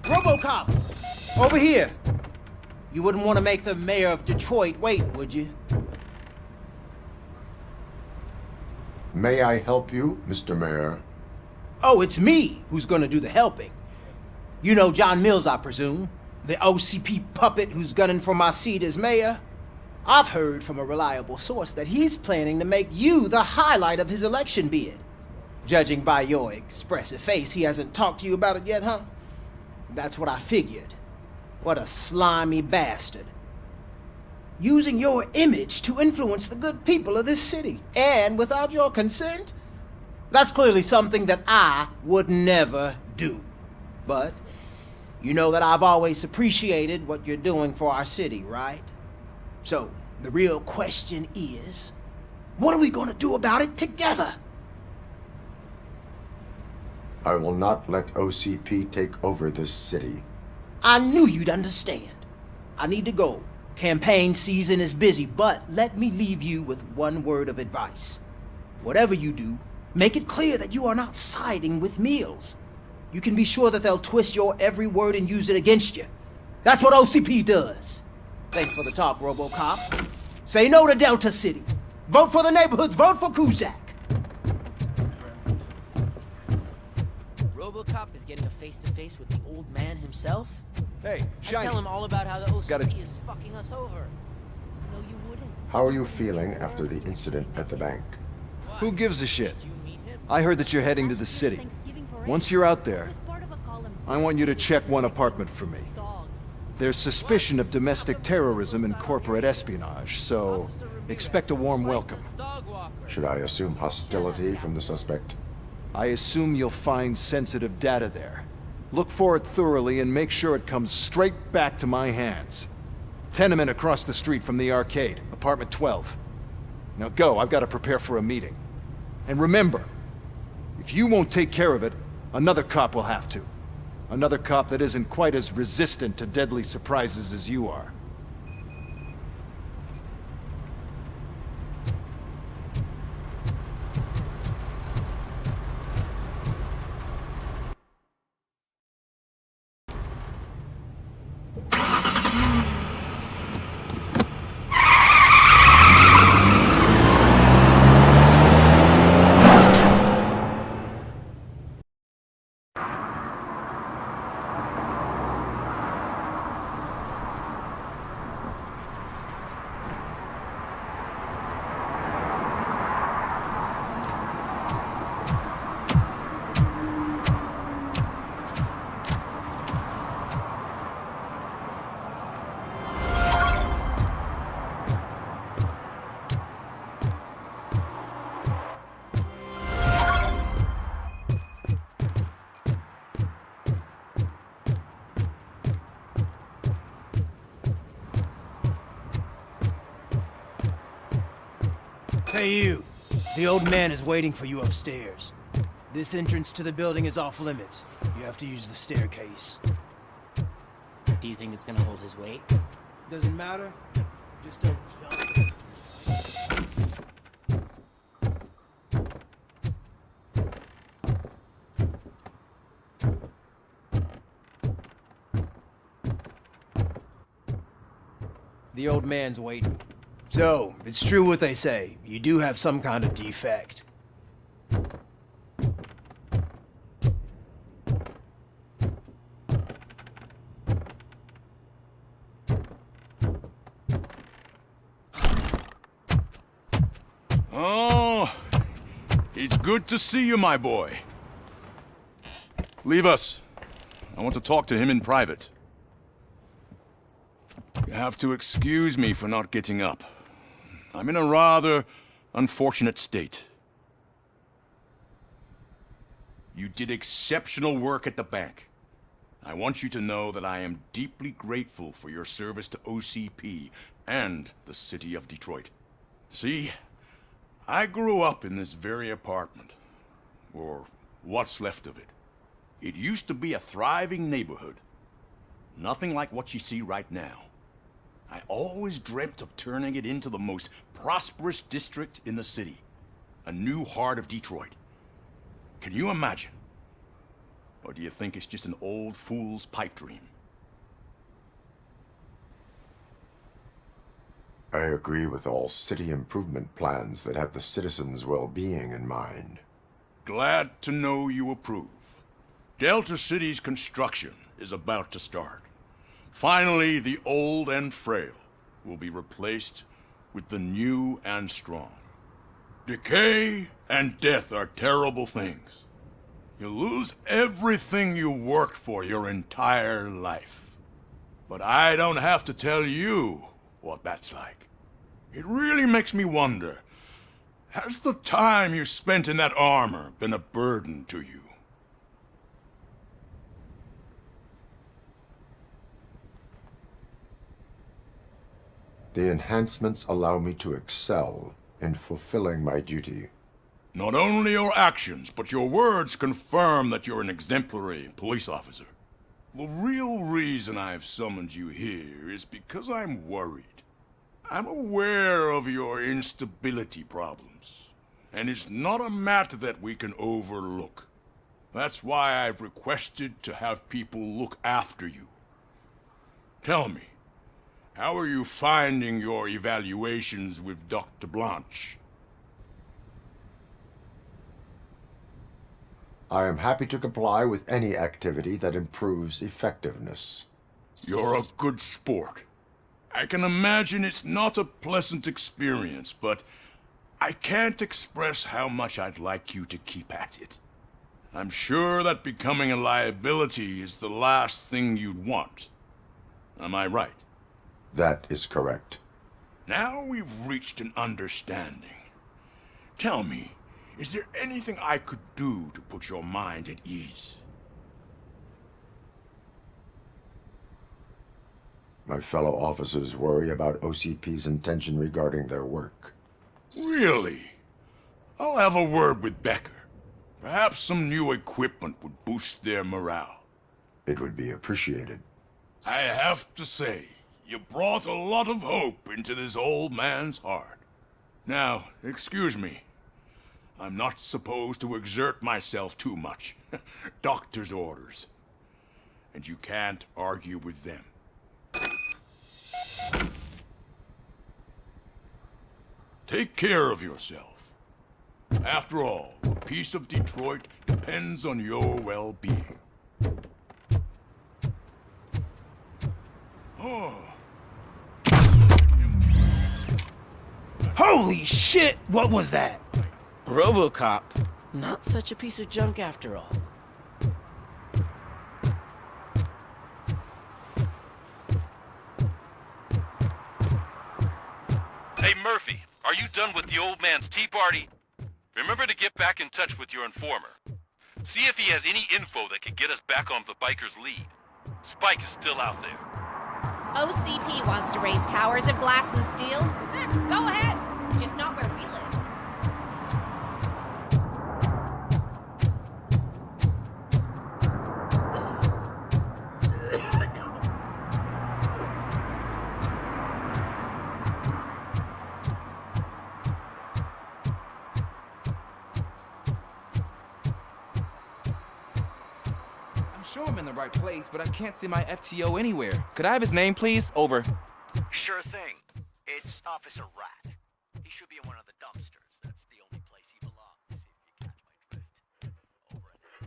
Robocop! Over here! You wouldn't want to make the mayor of Detroit wait, would you?
May I help you, Mr. Mayor?
Oh, it's me who's gonna do the helping. You know John Mills, I presume? The OCP puppet who's gunning for my seat as mayor? I've heard from a reliable source that he's planning to make you the highlight of his election bid. Judging by your expressive face, he hasn't talked to you about it yet, huh? That's what I figured. What a slimy bastard. Using your image to influence the good people of this city, and without your consent? That's clearly something that I would never do. But you know that I've always appreciated what you're doing for our city, right? So, the real question is, what are we gonna do about it together?
I will not let OCP take over this city.
I knew you'd understand. I need to go. Campaign season is busy, but let me leave you with one word of advice. Whatever you do, make it clear that you are not siding with Mills. You can be sure that they'll twist your every word and use it against you. That's what OCP does. Thanks for the talk, Robocop. Say no to Delta City. Vote for the neighborhoods. Vote for Kuzak. Robocop is getting a face-to-face with the old man himself?
Hey, Shiny.
Tell him all about how the OCP
Gotta...
is fucking us over. No, you wouldn't.
How are you feeling after the incident at the bank?
Who gives a shit? I heard that you're heading to the city. Once you're out there, I want you to check one apartment for me. There's suspicion of domestic terrorism and corporate espionage, so expect a warm welcome.
Should I assume hostility from the suspect?
I assume you'll find sensitive data there. Look for it thoroughly and make sure it comes straight back to my hands. Tenement across the street from the arcade, apartment 12. Now go, I've got to prepare for a meeting. And remember, if you won't take care of it, another cop will have to. Another cop that isn't quite as resistant to deadly surprises as you are.
Hey you, the old man is waiting for you upstairs. This entrance to the building is off limits. You have to use the staircase.
Do you think it's gonna hold his weight?
Doesn't matter. Just don't jump. The old man's waiting. So, it's true what they say. You do have some kind of defect.
Oh, it's good to see you, my boy. Leave us. I want to talk to him in private. You have to excuse me for not getting up. I'm in a rather unfortunate state. You did exceptional work at the bank. I want you to know that I am deeply grateful for your service to OCP and the city of Detroit. See, I grew up in this very apartment, or what's left of it. It used to be a thriving neighborhood. Nothing like what you see right now. I always dreamt of turning it into the most prosperous district in the city. A new heart of Detroit. Can you imagine? Or do you think it's just an old fool's pipe dream?
I agree with all city improvement plans that have the citizens' well-being in mind.
Glad to know you approve. Delta City's construction is about to start. Finally, the old and frail will be replaced with the new and strong. Decay and death are terrible things. You lose everything you worked for your entire life. But I don't have to tell you what that's like. It really makes me wonder, has the time you spent in that armor been a burden to you?
The enhancements allow me to excel in fulfilling my duty.
Not only your actions, but your words confirm that you're an exemplary police officer. The real reason I've summoned you here is because I'm worried. I'm aware of your instability problems, and it's not a matter that we can overlook. That's why I've requested to have people look after you. Tell me, how are you finding your evaluations with Dr. Blanche?
I am happy to comply with any activity that improves effectiveness.
You're a good sport. I can imagine it's not a pleasant experience, but I can't express how much I'd like you to keep at it. I'm sure that becoming a liability is the last thing you'd want. Am I right?
That is correct.
Now we've reached an understanding. Tell me, is there anything I could do to put your mind at ease?
My fellow officers worry about OCP's intention regarding their work.
Really? I'll have a word with Becker. Perhaps some new equipment would boost their morale.
It would be appreciated.
I have to say, you brought a lot of hope into this old man's heart. Now, excuse me. I'm not supposed to exert myself too much. Doctor's orders. And you can't argue with them. Take care of yourself. After all, the peace of Detroit depends on your well-being. Oh.
Holy shit! What was that?
Robocop. Not such a piece of junk after all.
Hey Murphy, are you done with the old man's tea party? Remember to get back in touch with your informer. See if he has any info that could get us back on the biker's lead. Spike is still out there.
OCP wants to raise towers of glass and steel? Go ahead. Just not where we live.
Sure I'm in the right place, but I can't see my FTO anywhere. Could I have his name, please? Over.
Sure thing. It's Officer Rat. He should be in one of the dumpsters. That's the only place he belongs, if you catch my drift. Over and out.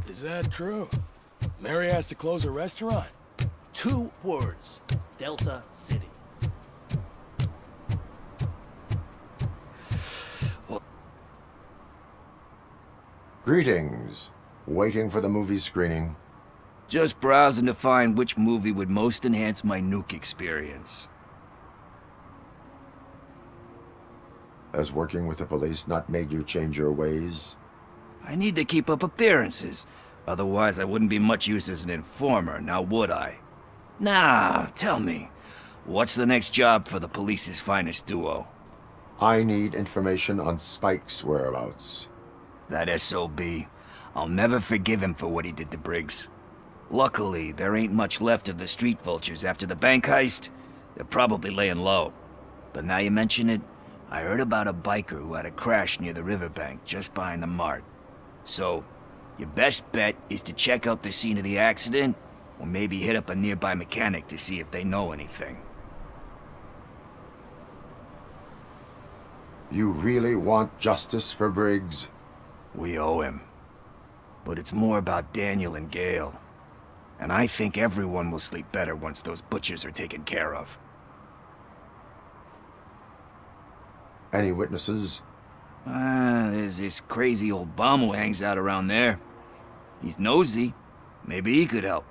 Is that true?
Mary has to close her restaurant?
2 words. Delta City.
Greetings. Waiting for the movie screening.
Just browsing to find which movie would most enhance my nuke experience.
Has working with the police not made you change your ways?
I need to keep up appearances. Otherwise, I wouldn't be much use as an informer, now would I? Nah, tell me, what's the next job for the police's finest duo?
I need information on Spike's whereabouts.
That SOB. I'll never forgive him for what he did to Briggs. Luckily, there ain't much left of the street vultures after the bank heist. They're probably laying low. But now you mention it, I heard about a biker who had a crash near the riverbank just behind the mart. So, your best bet is to check out the scene of the accident, or maybe hit up a nearby mechanic to see if they know anything.
You really want justice for Briggs?
We owe him. But it's more about Daniel and Gale. And I think everyone will sleep better once those butchers are taken care of.
Any witnesses?
There's this crazy old bum who hangs out around there. He's nosy. Maybe he could help.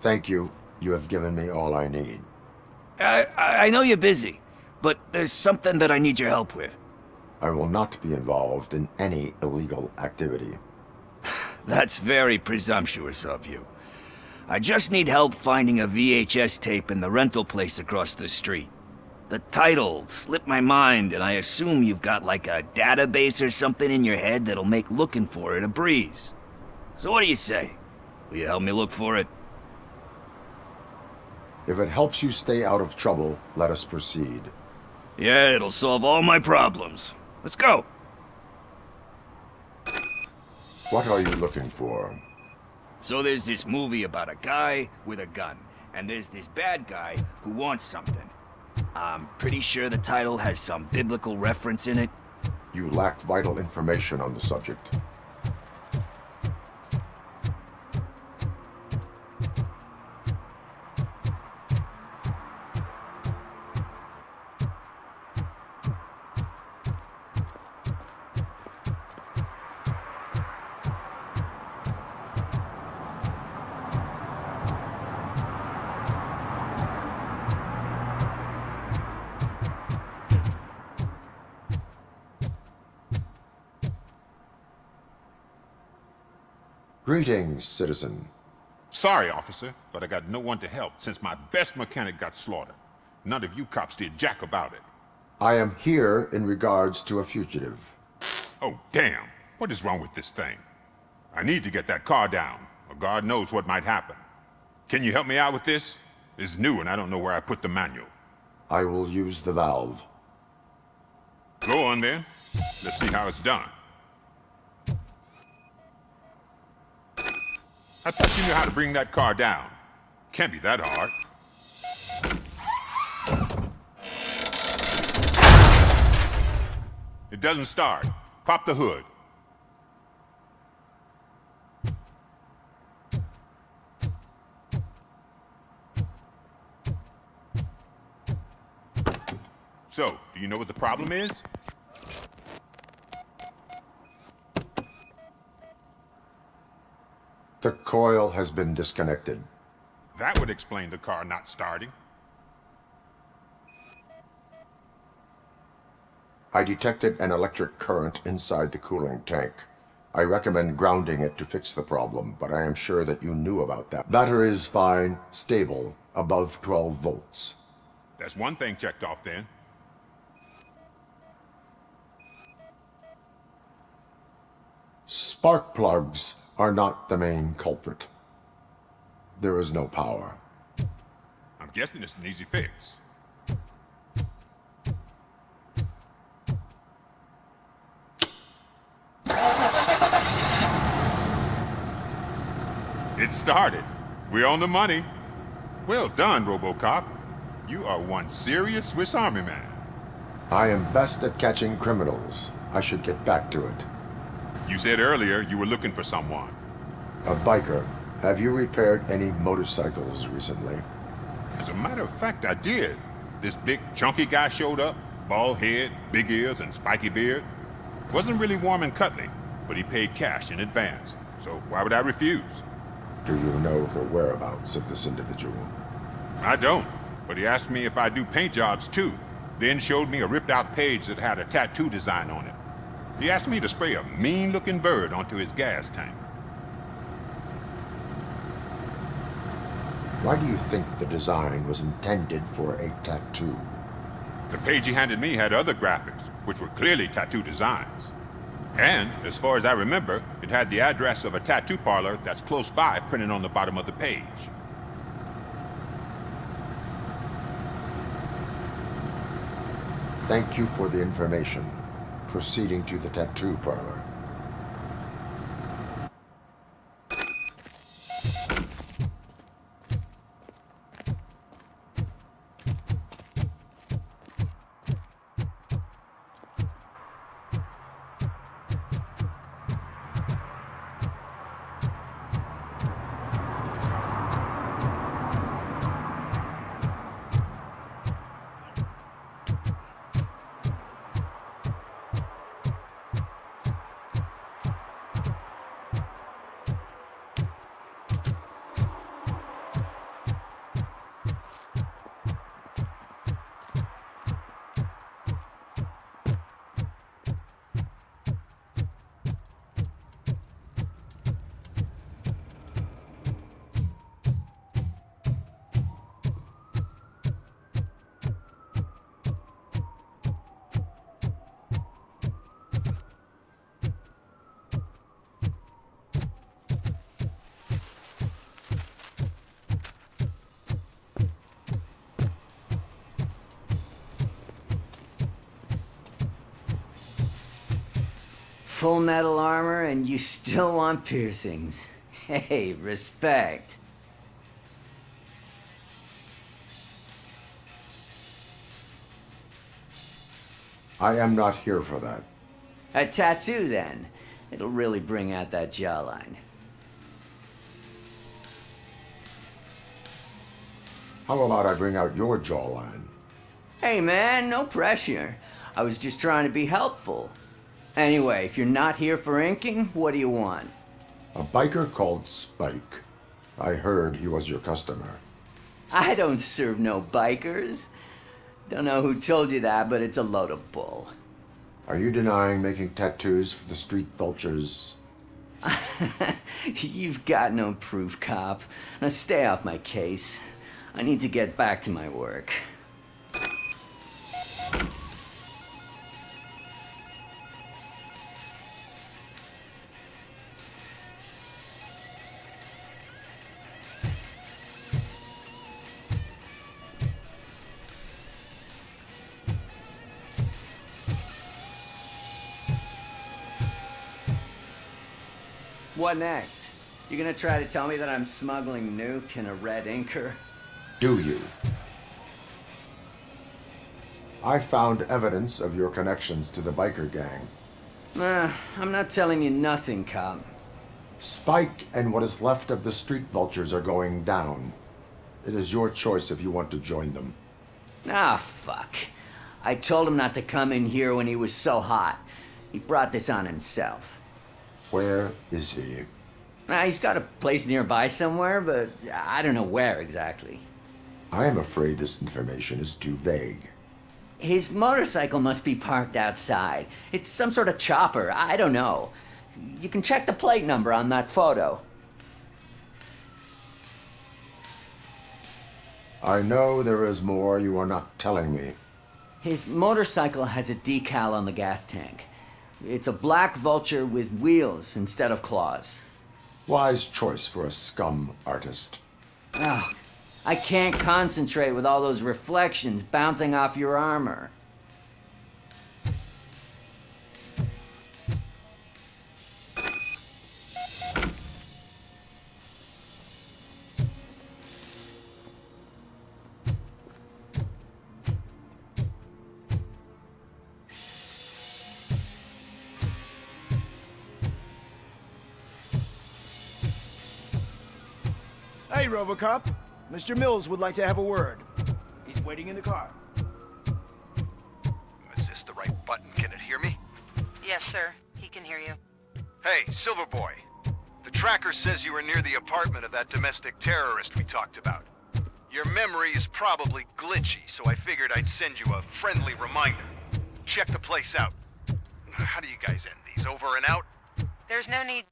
Thank you. You have given me all I need.
I know you're busy, but there's something that I need your help with.
I will not be involved in any illegal activity.
That's very presumptuous of you. I just need help finding a VHS tape in the rental place across the street. The title slipped my mind, and I assume you've got like a database or something in your head that'll make looking for it a breeze. So what do you say? Will you help me look for it?
If it helps you stay out of trouble, let us proceed.
Yeah, it'll solve all my problems. Let's go!
What are you looking for?
So there's this movie about a guy with a gun, and there's this bad guy who wants something. I'm pretty sure the title has some biblical reference in it.
You lack vital information on the subject. Greetings, citizen.
Sorry, officer, but I got no one to help since my best mechanic got slaughtered. None of you cops did jack about it.
I am here in regards to a fugitive.
Oh, damn. What is wrong with this thing? I need to get that car down, or God knows what might happen. Can you help me out with this? It's new and I don't know where I put the manual.
I will use the valve.
Go on then. Let's see how it's done. I thought you knew how to bring that car down. Can't be that hard. It doesn't start. Pop the hood. So, do you know what the problem is?
The coil has been disconnected.
That would explain the car not starting.
I detected an electric current inside the cooling tank. I recommend grounding it to fix the problem, but I am sure that you knew about that. Battery is fine, stable, above 12 volts.
That's one thing checked off then.
Spark plugs are not the main culprit. There is no power.
I'm guessing it's an easy fix. It started. We're on the money. Well done, Robocop. You are one serious Swiss Army man.
I am best at catching criminals. I should get back to it.
You said earlier you were looking for someone.
A biker. Have you repaired any motorcycles recently?
As a matter of fact, I did. This big, chunky guy showed up. Bald head, big ears, and spiky beard. Wasn't really warm and cuddly, but he paid cash in advance. So why would I refuse?
Do you know the whereabouts of this individual?
I don't, but he asked me if I do paint jobs too. Then showed me a ripped-out page that had a tattoo design on it. He asked me to spray a mean-looking bird onto his gas tank.
Why do you think the design was intended for a tattoo?
The page he handed me had other graphics, which were clearly tattoo designs. And, as far as I remember, it had the address of a tattoo parlor that's close by printed on the bottom of the page.
Thank you for the information. Proceeding to the tattoo parlor.
Full metal armor and you still want piercings. Hey, respect.
I am not here for that.
A tattoo, then. It'll really bring out that jawline.
How about I bring out your jawline?
Hey, man, no pressure. I was just trying to be helpful. Anyway, if you're not here for inking, what do you want?
A biker called Spike. I heard he was your customer.
I don't serve no bikers. Don't know who told you that, but it's a load of bull.
Are you denying making tattoos for the street vultures?
You've got no proof, cop. Now stay off my case. I need to get back to my work. What next? You gonna try to tell me that I'm smuggling nuke in a red inker?
Do you? I found evidence of your connections to the biker gang.
I'm not telling you nothing, cop.
Spike and what is left of the street vultures are going down. It is your choice if you want to join them.
Ah, fuck. I told him not to come in here when he was so hot. He brought this on himself.
Where is he?
He's got a place nearby somewhere, but I don't know where exactly.
I am afraid this information is too vague.
His motorcycle must be parked outside. It's some sort of chopper. I don't know. You can check the plate number on that photo.
I know there is more you are not telling me.
His motorcycle has a decal on the gas tank. It's a black Vulture with wheels instead of claws.
Wise choice for a scum artist.
Oh, I can't concentrate with all those reflections bouncing off your armor.
Hey, Robocop. Mr. Mills would like to have a word. He's waiting in the car.
Is this the right button? Can it hear me?
Yes, sir. He can hear you.
Hey, Silver Boy. The tracker says you were near the apartment of that domestic terrorist we talked about. Your memory is probably glitchy, so I figured I'd send you a friendly reminder. Check the place out. How do you guys end these? Over and out?
There's no need.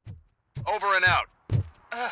Over and out.
Ugh.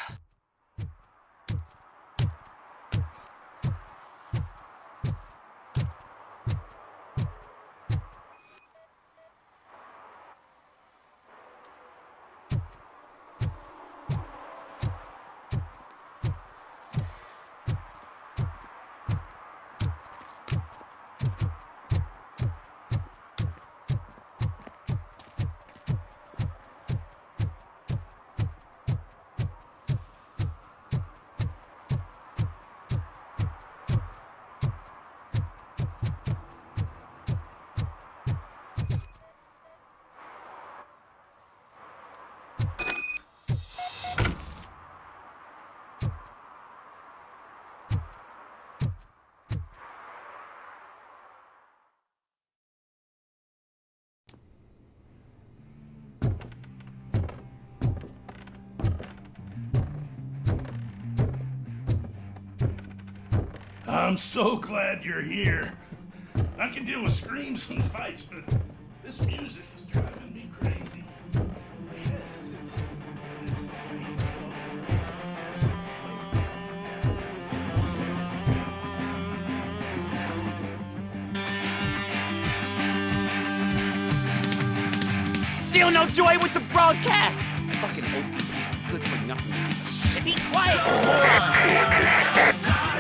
I'm so glad you're here. I can deal with screams and fights, but this music is driving me crazy. My head is it's
Still no joy with the broadcast! Fucking OCP's a good for nothing piece of shit.
Be quiet, you moron!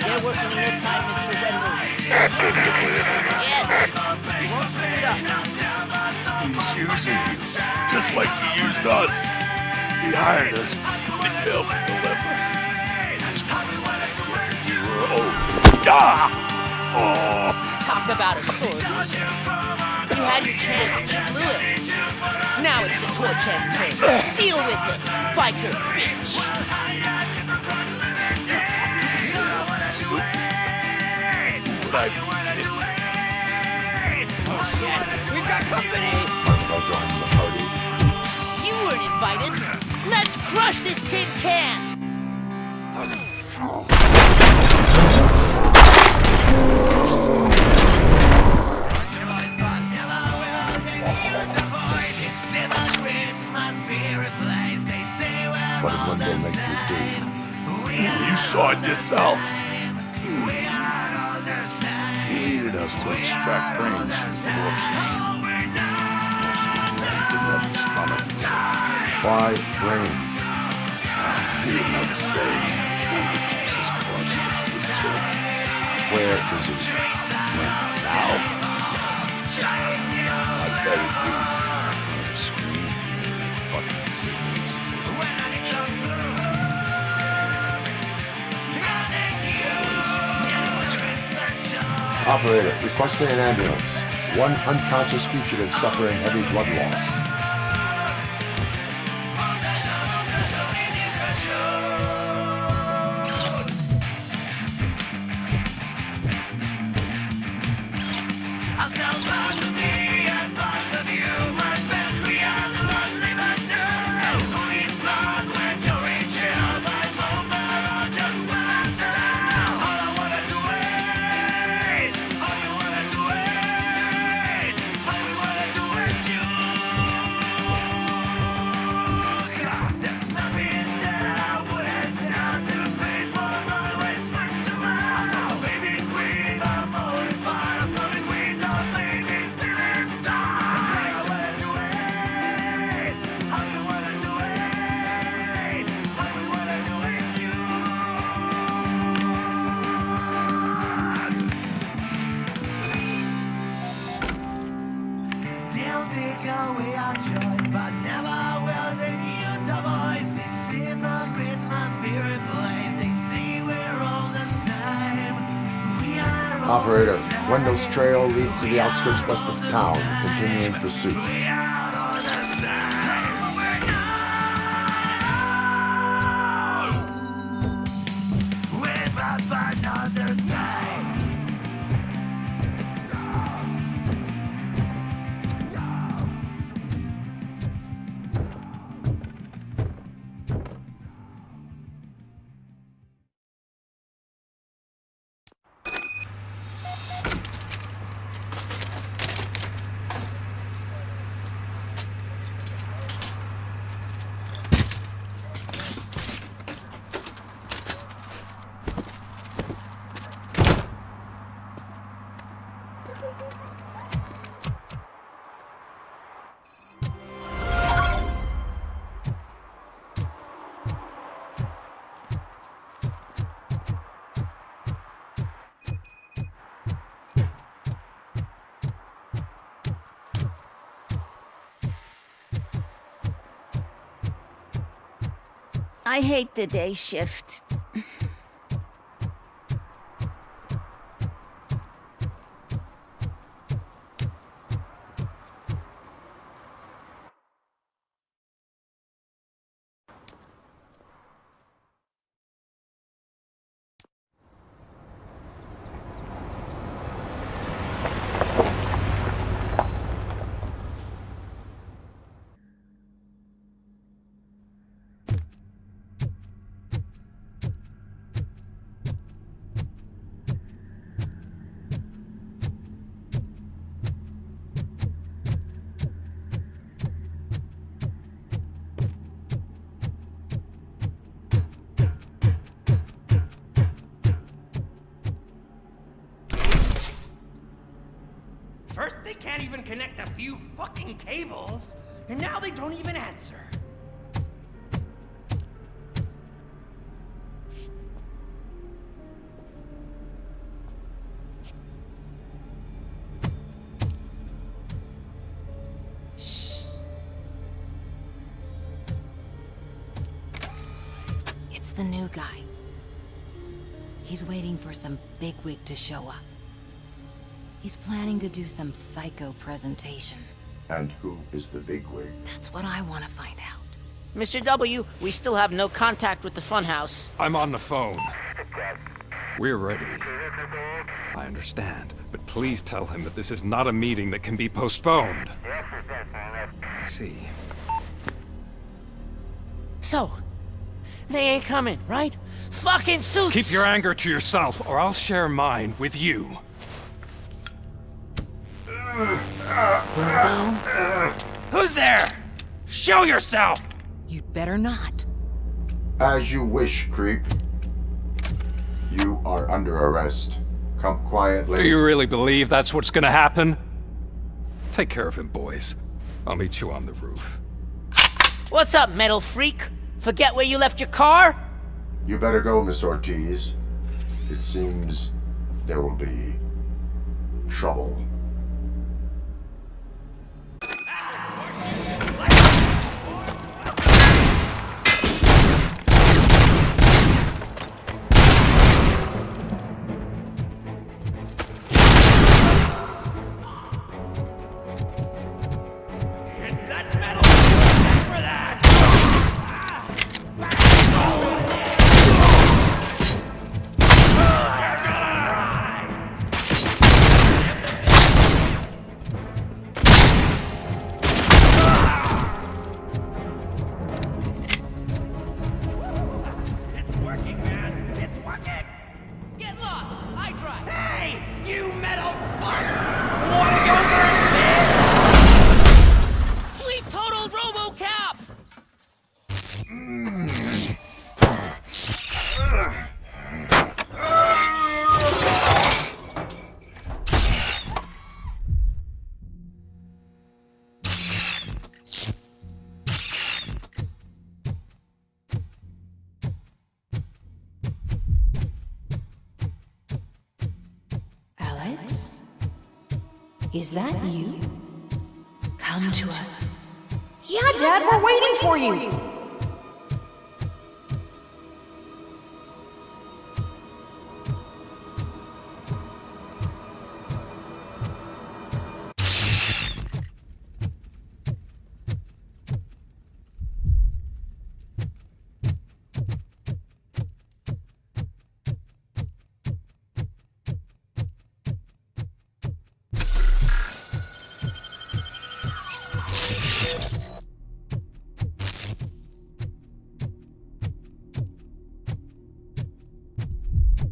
They're working in no time, Mr. Wendell. Yes! You won't screw it up.
He's using you, just like he used us. He hired us, but he failed to deliver. That's why we wanted to get you.
Talk about a sword loser. You had your chance and you blew it. Now it's the Torchhead's turn. Deal with it, biker bitch.
Stupid. Would I be kidding?
Oh shit, we've got company!
I'll join the party.
You weren't invited. Let's crush this tin can!
What did Wendell make you do?
You saw it yourself. He needed us to extract brains from corpses.
Why brains?
He would never say. Wendell keeps his corpse close to his chest.
Where is he?
Now? I bet he'd be in front of the screen. Fucking serious.
Operator, requesting an ambulance. One unconscious fugitive suffering heavy blood loss. Operator, Wendell's trail leads to the outskirts west of town, continuing pursuit.
I hate the day shift.
First, they can't even connect a few fucking cables, and now they don't even answer.
Shh. It's the new guy. He's waiting for some bigwig to show up. He's planning to do some psycho presentation.
And who is the bigwig?
That's what I want to find out.
Mr. W, we still have no contact with the funhouse.
I'm on the phone. We're ready. I understand, but please tell him that this is not a meeting that can be postponed. I see.
So, they ain't coming, right? Fucking suits!
Keep your anger to yourself, or I'll share mine with you.
Robo?
Who's there? Show yourself!
You'd better not.
As you wish, creep. You are under arrest. Come quietly.
Do you really believe that's what's gonna happen? Take care of him, boys. I'll meet you on the roof.
What's up, metal freak? Forget where you left your car?
You better go, Miss Ortiz. It seems there will be trouble.
Alex? Is that you? Come to us.
Yeah, Dad, we're waiting for you.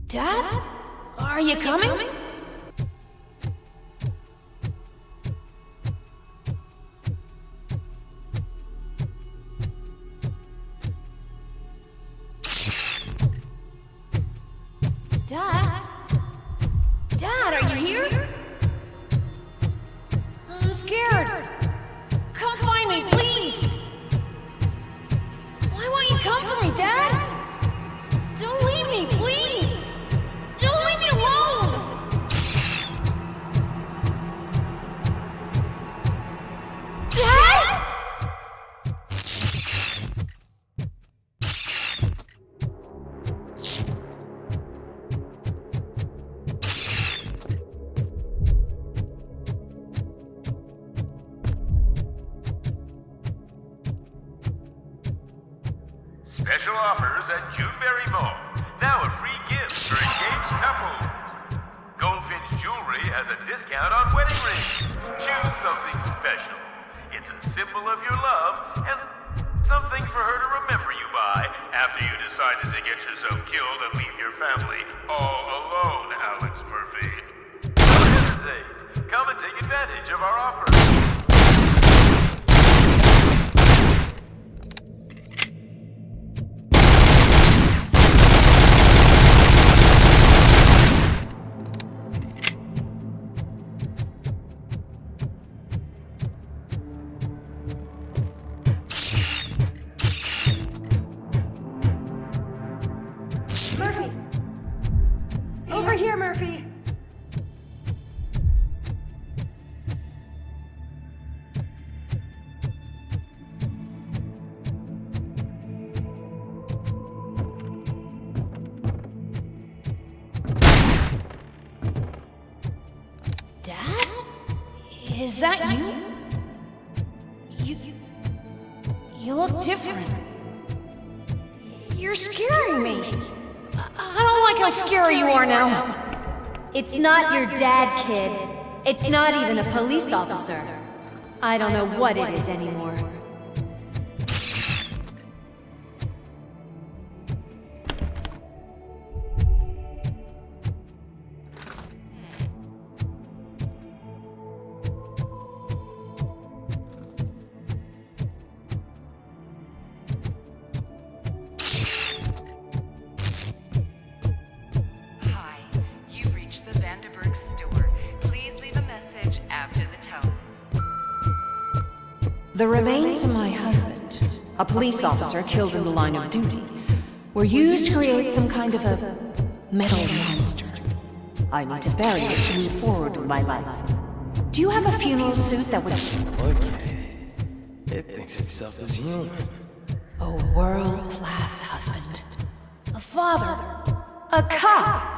Dad? Are you coming? Dad? Dad, are you here? I'm scared. Come find me, please. Why won't you come for me, Dad? Don't leave me, please. Don't leave me alone!
Special offers at Juneberry Mall. Now a free gift for engaged couples. Goldfinch Jewelry has a discount on wedding rings. Choose something special. It's a symbol of your love and something for her to remember you by after you decided to get yourself killed and leave your family all alone, Alex Murphy. Don't hesitate. Come and take advantage of our offer.
Murphy! Over here, Murphy! Dad? Is that you? You look different. You're scaring me. I don't like how scary you are now.
It's not your dad, kid. It's not even a police officer. I don't know what it is anymore.
The remains of my husband, a police officer killed in the line of duty, were used to create some kind of a metal monster. I need to bury it to move forward with my life. Do you have a funeral suit that would...
Okay. It thinks itself as human.
A world-class husband. A father. A cop.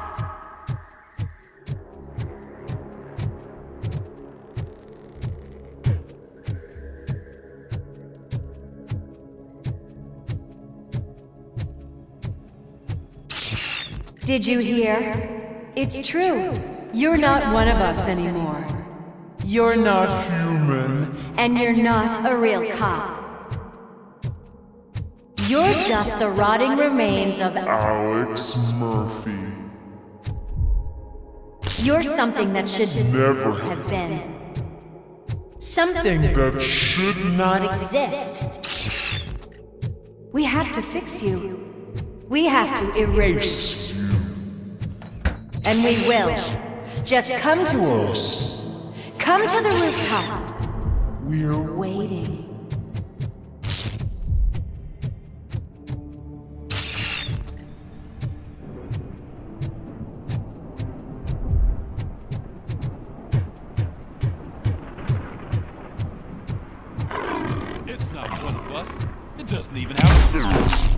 Did you hear? It's true. You're not one of us anymore. You're not human. And you're not a real cop. You're just the rotting remains of
Alex Murphy.
You're something that should
Never
have been.
Something that should
not exist. We have to fix you. We have to erase you. And we will. Just come to us. Come to the rooftop. We're waiting.
It's not one of us. It doesn't even have a suit.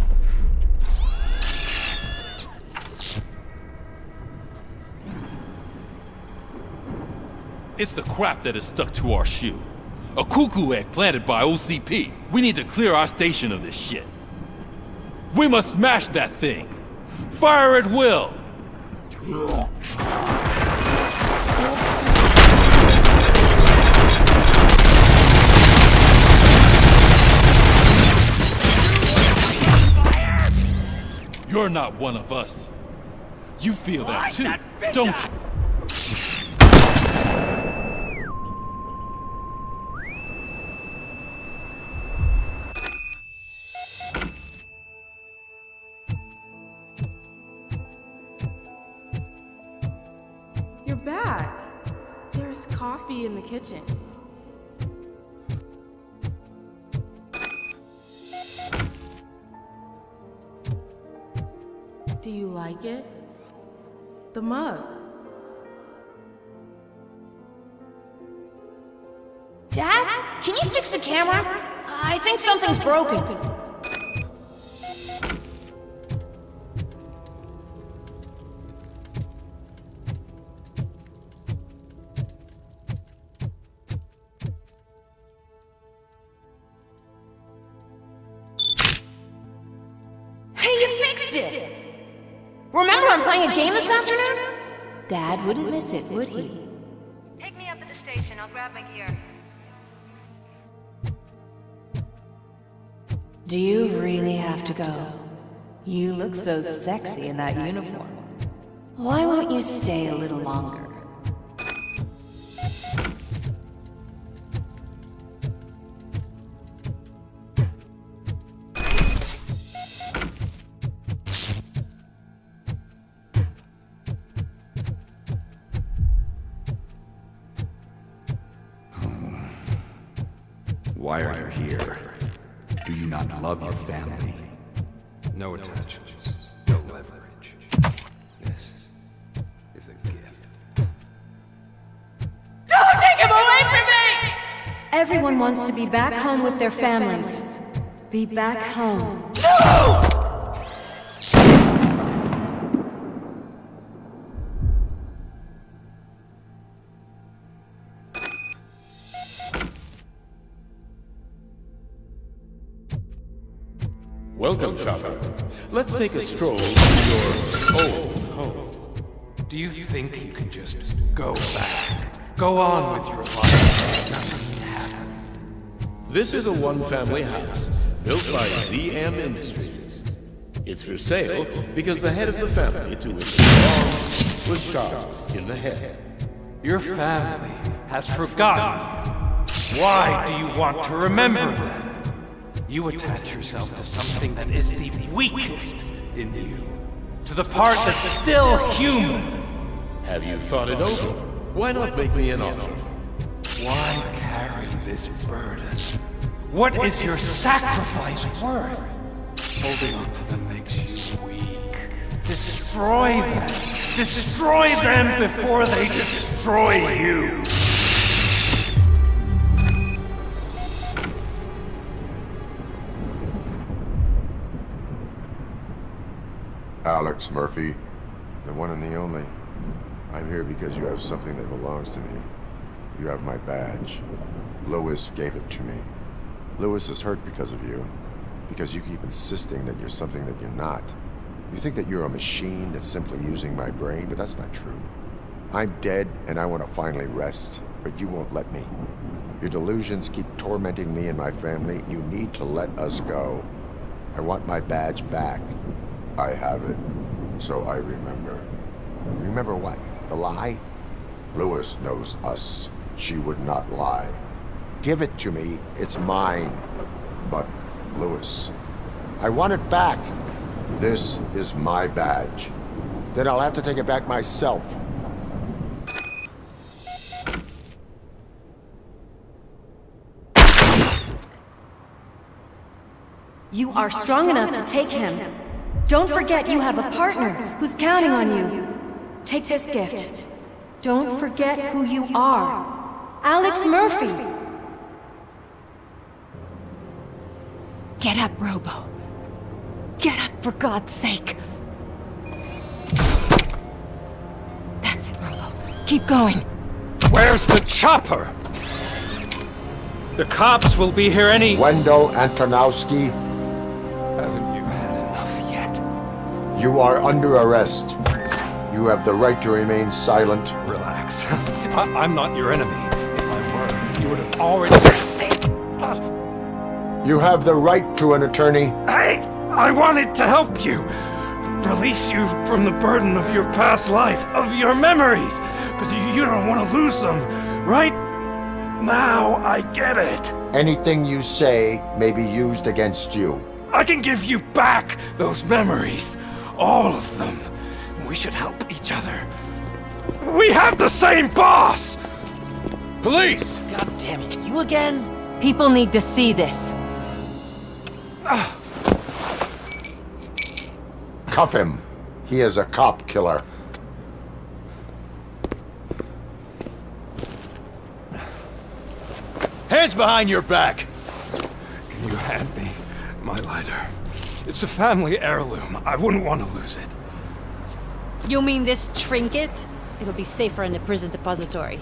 It's the crap that is stuck to our shoe. A cuckoo egg planted by OCP. We need to clear our station of this shit. We must smash that thing. Fire at will. You're not one of us. You feel that too, don't you?
You're back. There's coffee in the kitchen. Do you like it? The mug.
Dad? Can you fix the camera? I think something's broken.
fixed it! Remember I'm playing a game this afternoon? Dad wouldn't miss it, would he?
Pick me up at the station. I'll grab my gear.
Do you really have to go? You look so sexy in that uniform. Why won't you stay a little longer?
Why are you here? Do you not love your family?
No attachments, no leverage. This is a gift.
Don't take him away from me!
Everyone wants to be back home with their families. Be back home.
No!
Welcome, Shopper. Let's take a stroll through your old home.
Do you think you can just go back? Go on with your life? Nothing happened.
This is a one-family house built by ZM Industries. It's for sale because the head of the family to which it belongs was shot in the head.
Your family has forgotten you. Why do you want to remember them? You attach yourself to something that is the weakest in you. To the part that's still human.
Have you thought it over? Why not make me an offer?
Why carry this burden? What is your sacrifice worth? Holding on to them makes you weak. Destroy them. Destroy them before they destroy you.
Alex Murphy, the one and the only. I'm here because you have something that belongs to me. You have my badge. Lewis gave it to me. Lewis is hurt because of you. Because you keep insisting that you're something that you're not. You think that you're a machine that's simply using my brain, but that's not true. I'm dead, and I want to finally rest, but you won't let me. Your delusions keep tormenting me and my family. You need to let us go. I want my badge back. I have it, so I remember. Remember what? The lie? Lewis knows us. She would not lie. Give it to me. It's mine. But, Lewis, I want it back. This is my badge. Then I'll have to take it back myself.
You are strong enough to take him. Don't forget you have a partner who's counting on you. Take this gift. Don't forget who you are. Alex Murphy.
Get up, Robo. Get up, for God's sake. That's it, Robo. Keep going.
Where's the chopper? The cops will be here any...
Wendell Antonowski.
Haven't you had enough yet?
You are under arrest. You have the right to remain silent.
Relax. I'm not your enemy. If I were, you would have already...
You have the right to an attorney.
Hey! I wanted to help you! Release you from the burden of your past life, of your memories! But you don't want to lose them, right? Now I get it.
Anything you say may be used against you.
I can give you back those memories. All of them. We should help each other. We have the same boss! Police!
God damn it, you again?
People need to see this.
Cuff him. He is a cop killer.
Hands behind your back! Can you hand me my lighter? It's a family heirloom. I wouldn't want to lose it.
You mean this trinket? It'll be safer in the prison depository.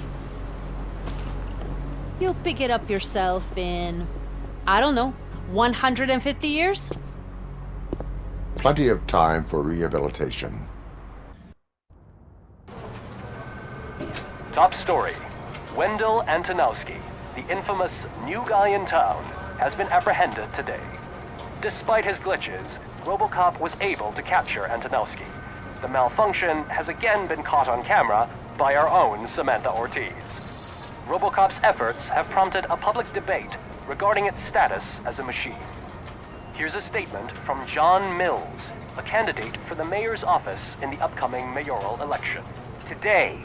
You'll pick it up yourself in, I don't know, 150 years?
plenty of time for rehabilitation.
Top story. Wendell Antonowski, the infamous new guy in town, has been apprehended today. Despite his glitches, Robocop was able to capture Antonowski. The malfunction has again been caught on camera by our own Samantha Ortiz. Robocop's efforts have prompted a public debate regarding its status as a machine. Here's a statement from John Mills, a candidate for the mayor's office in the upcoming mayoral election.
Today,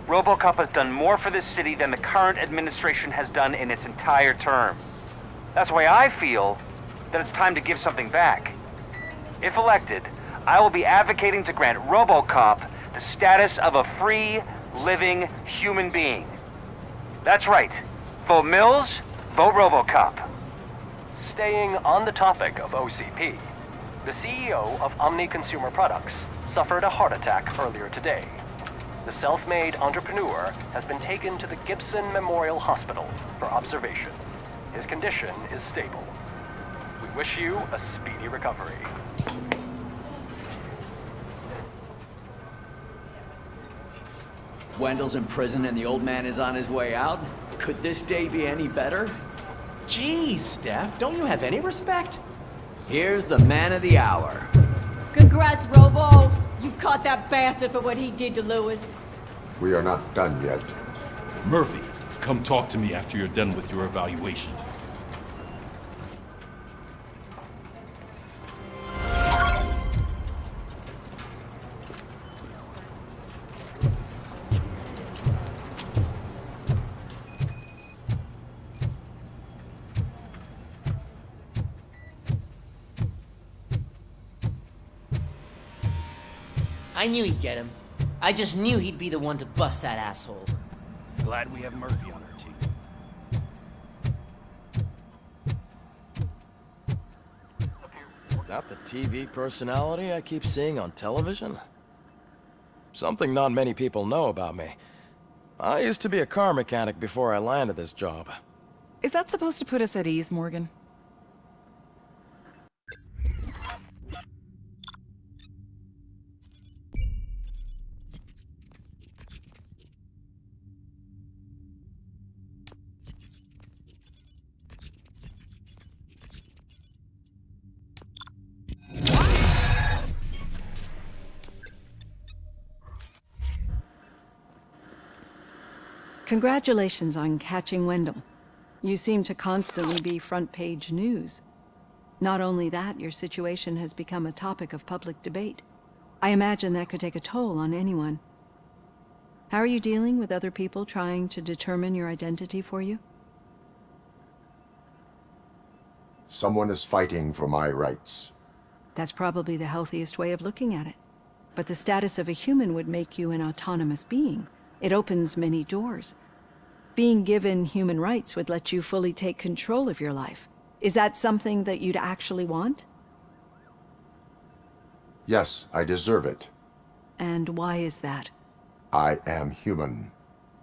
Robocop has done more for this city than the current administration has done in its entire term. That's why I feel that it's time to give something back. If elected, I will be advocating to grant Robocop the status of a free, living human being. That's right. Vote Mills, vote Robocop.
Staying on the topic of OCP, the CEO of Omni Consumer Products suffered a heart attack earlier today. The self-made entrepreneur has been taken to the Gibson Memorial Hospital for observation. His condition is stable. We wish you a speedy recovery.
Wendell's in prison and the old man is on his way out? Could this day be any better?
Jeez, Steph, don't you have any respect?
Here's the man of the hour.
Congrats, Robo! You caught that bastard for what he did to Lewis.
We are not done yet.
Murphy, come talk to me after you're done with your evaluation.
I knew he'd get him. I just knew he'd be the one to bust that asshole.
Glad we have Murphy on our team.
Is that the TV personality I keep seeing on television? Something not many people know about me. I used to be a car mechanic before I landed this job.
Is that supposed to put us at ease, Morgan? Congratulations on catching Wendell. You seem to constantly be front-page news. Not only that, your situation has become a topic of public debate. I imagine that could take a toll on anyone. How are you dealing with other people trying to determine your identity for you?
Someone is fighting for my rights.
That's probably the healthiest way of looking at it. But the status of a human would make you an autonomous being. It opens many doors. Being given human rights would let you fully take control of your life. Is that something that you'd actually want?
Yes, I deserve it.
And why is that?
I am human.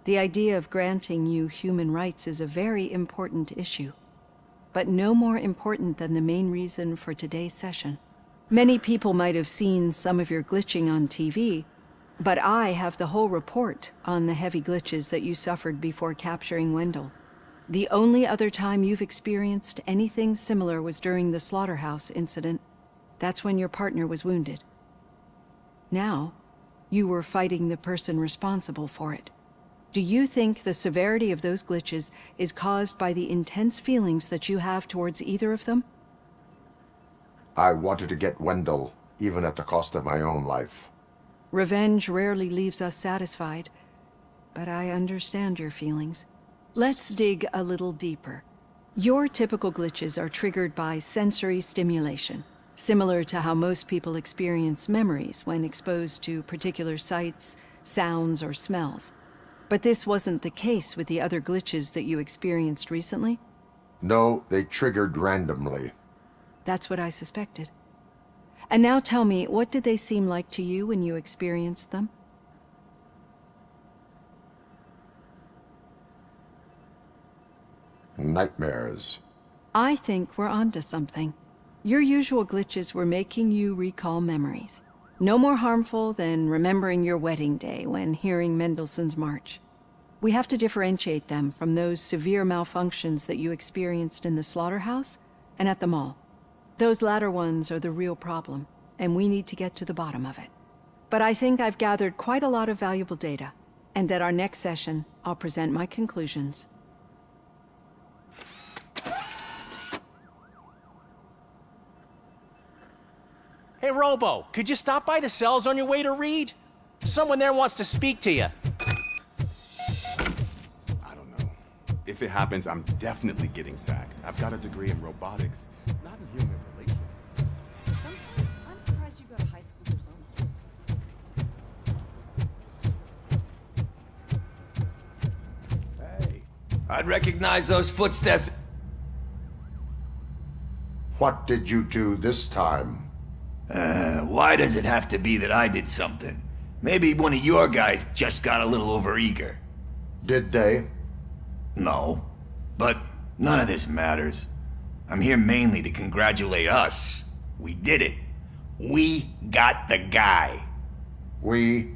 The idea of granting you human rights is a very important issue, but no more important than the main reason for today's session. Many people might have seen some of your glitching on TV, but I have the whole report on the heavy glitches that you suffered before capturing Wendell. The only other time you've experienced anything similar was during the slaughterhouse incident. That's when your partner was wounded. Now, you were fighting the person responsible for it. Do you think the severity of those glitches is caused by the intense feelings that you have towards either of them?
I wanted to get Wendell, even at the cost of my own life.
Revenge rarely leaves us satisfied, but I understand your feelings. Let's dig a little deeper. Your typical glitches are triggered by sensory stimulation, similar to how most people experience memories when exposed to particular sights, sounds, or smells. But this wasn't the case with the other glitches that you experienced recently?
No, they triggered randomly.
That's what I suspected. And now tell me, what did they seem like to you when you experienced them?
Nightmares.
I think we're onto something. Your usual glitches were making you recall memories. No more harmful than remembering your wedding day when hearing Mendelssohn's March. We have to differentiate them from those severe malfunctions that you experienced in the slaughterhouse and at the mall. Those latter ones are the real problem, and we need to get to the bottom of it. But I think I've gathered quite a lot of valuable data, and at our next session, I'll present my conclusions.
Hey, Robo, could you stop by the cells on your way to read? Someone there wants to speak to you.
I don't know. If it happens, I'm definitely getting sacked. I've got a degree in robotics, not in human relations.
Sometimes I'm surprised you got a high school diploma.
Hey. I'd recognize those footsteps.
What did you do this time?
Why does it have to be that I did something? Maybe one of your guys just got a little overeager.
Did they?
No. But none of this matters. I'm here mainly to congratulate us. We did it. We got the guy.
We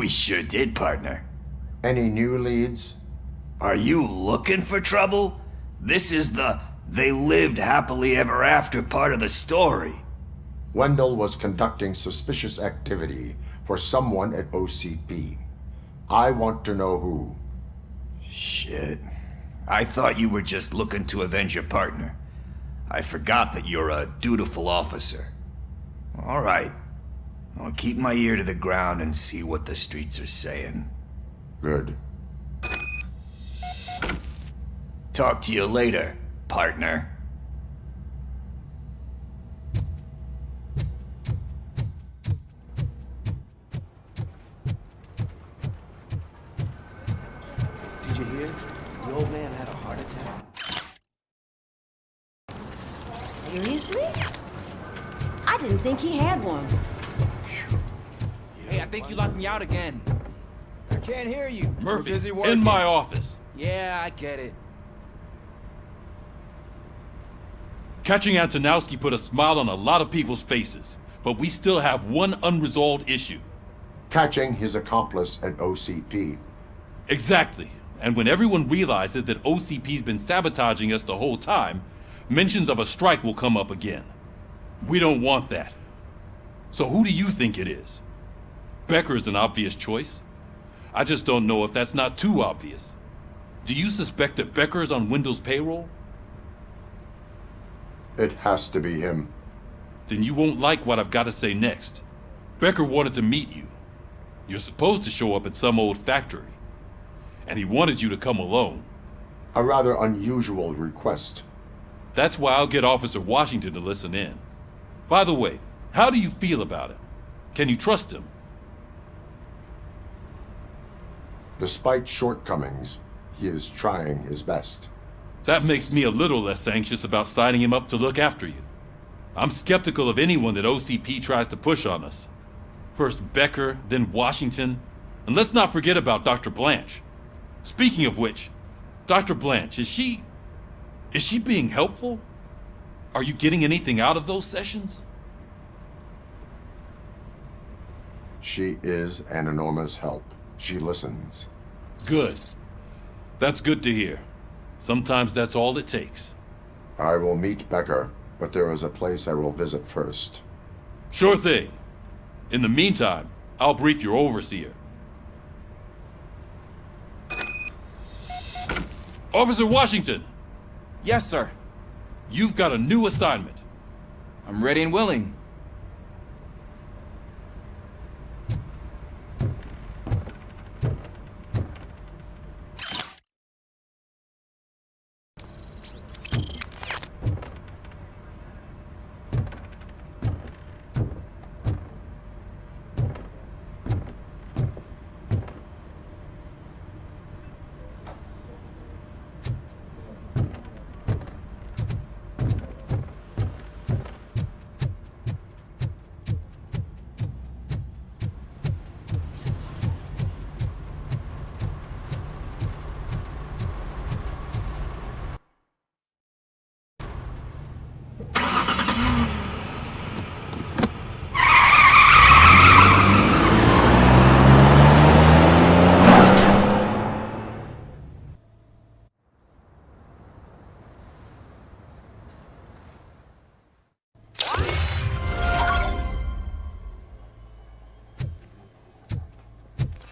sure did, partner.
Any new leads?
Are you looking for trouble? This is the they lived happily ever after part of the story.
Wendell was conducting suspicious activity for someone at OCP. I want to know who.
Shit. I thought you were just looking to avenge your partner. I forgot that you're a dutiful officer. All right. I'll keep my ear to the ground and see what the streets are saying.
Good.
Talk to you later, partner.
Did you hear? The old man had a heart attack.
Seriously? I didn't think he had one.
Hey, I think you locked me out again.
I can't hear you.
Murphy,
busy working.
in my office.
Yeah, I get it.
Catching Antonowski put a smile on a lot of people's faces, but we still have one unresolved issue.
Catching his accomplice at OCP.
Exactly. And when everyone realizes that OCP's been sabotaging us the whole time, mentions of a strike will come up again. We don't want that. So who do you think it is? Becker is an obvious choice. I just don't know if that's not too obvious. Do you suspect that Becker is on Wendell's payroll?
It has to be him.
Then you won't like what I've got to say next. Becker wanted to meet you. You're supposed to show up at some old factory. And he wanted you to come alone.
A rather unusual request.
That's why I'll get Officer Washington to listen in. By the way, how do you feel about him? Can you trust him?
Despite shortcomings, he is trying his best.
That makes me a little less anxious about signing him up to look after you. I'm skeptical of anyone that OCP tries to push on us. First Becker, then Washington, and let's not forget about Dr. Blanche. Speaking of which, Dr. Blanche, is she being helpful? Are you getting anything out of those sessions?
She is an enormous help. She listens.
Good. That's good to hear. Sometimes that's all it takes.
I will meet Becker, but there is a place I will visit first.
Sure thing. In the meantime, I'll brief your overseer. Officer Washington!
Yes, sir.
You've got a new assignment.
I'm ready and willing.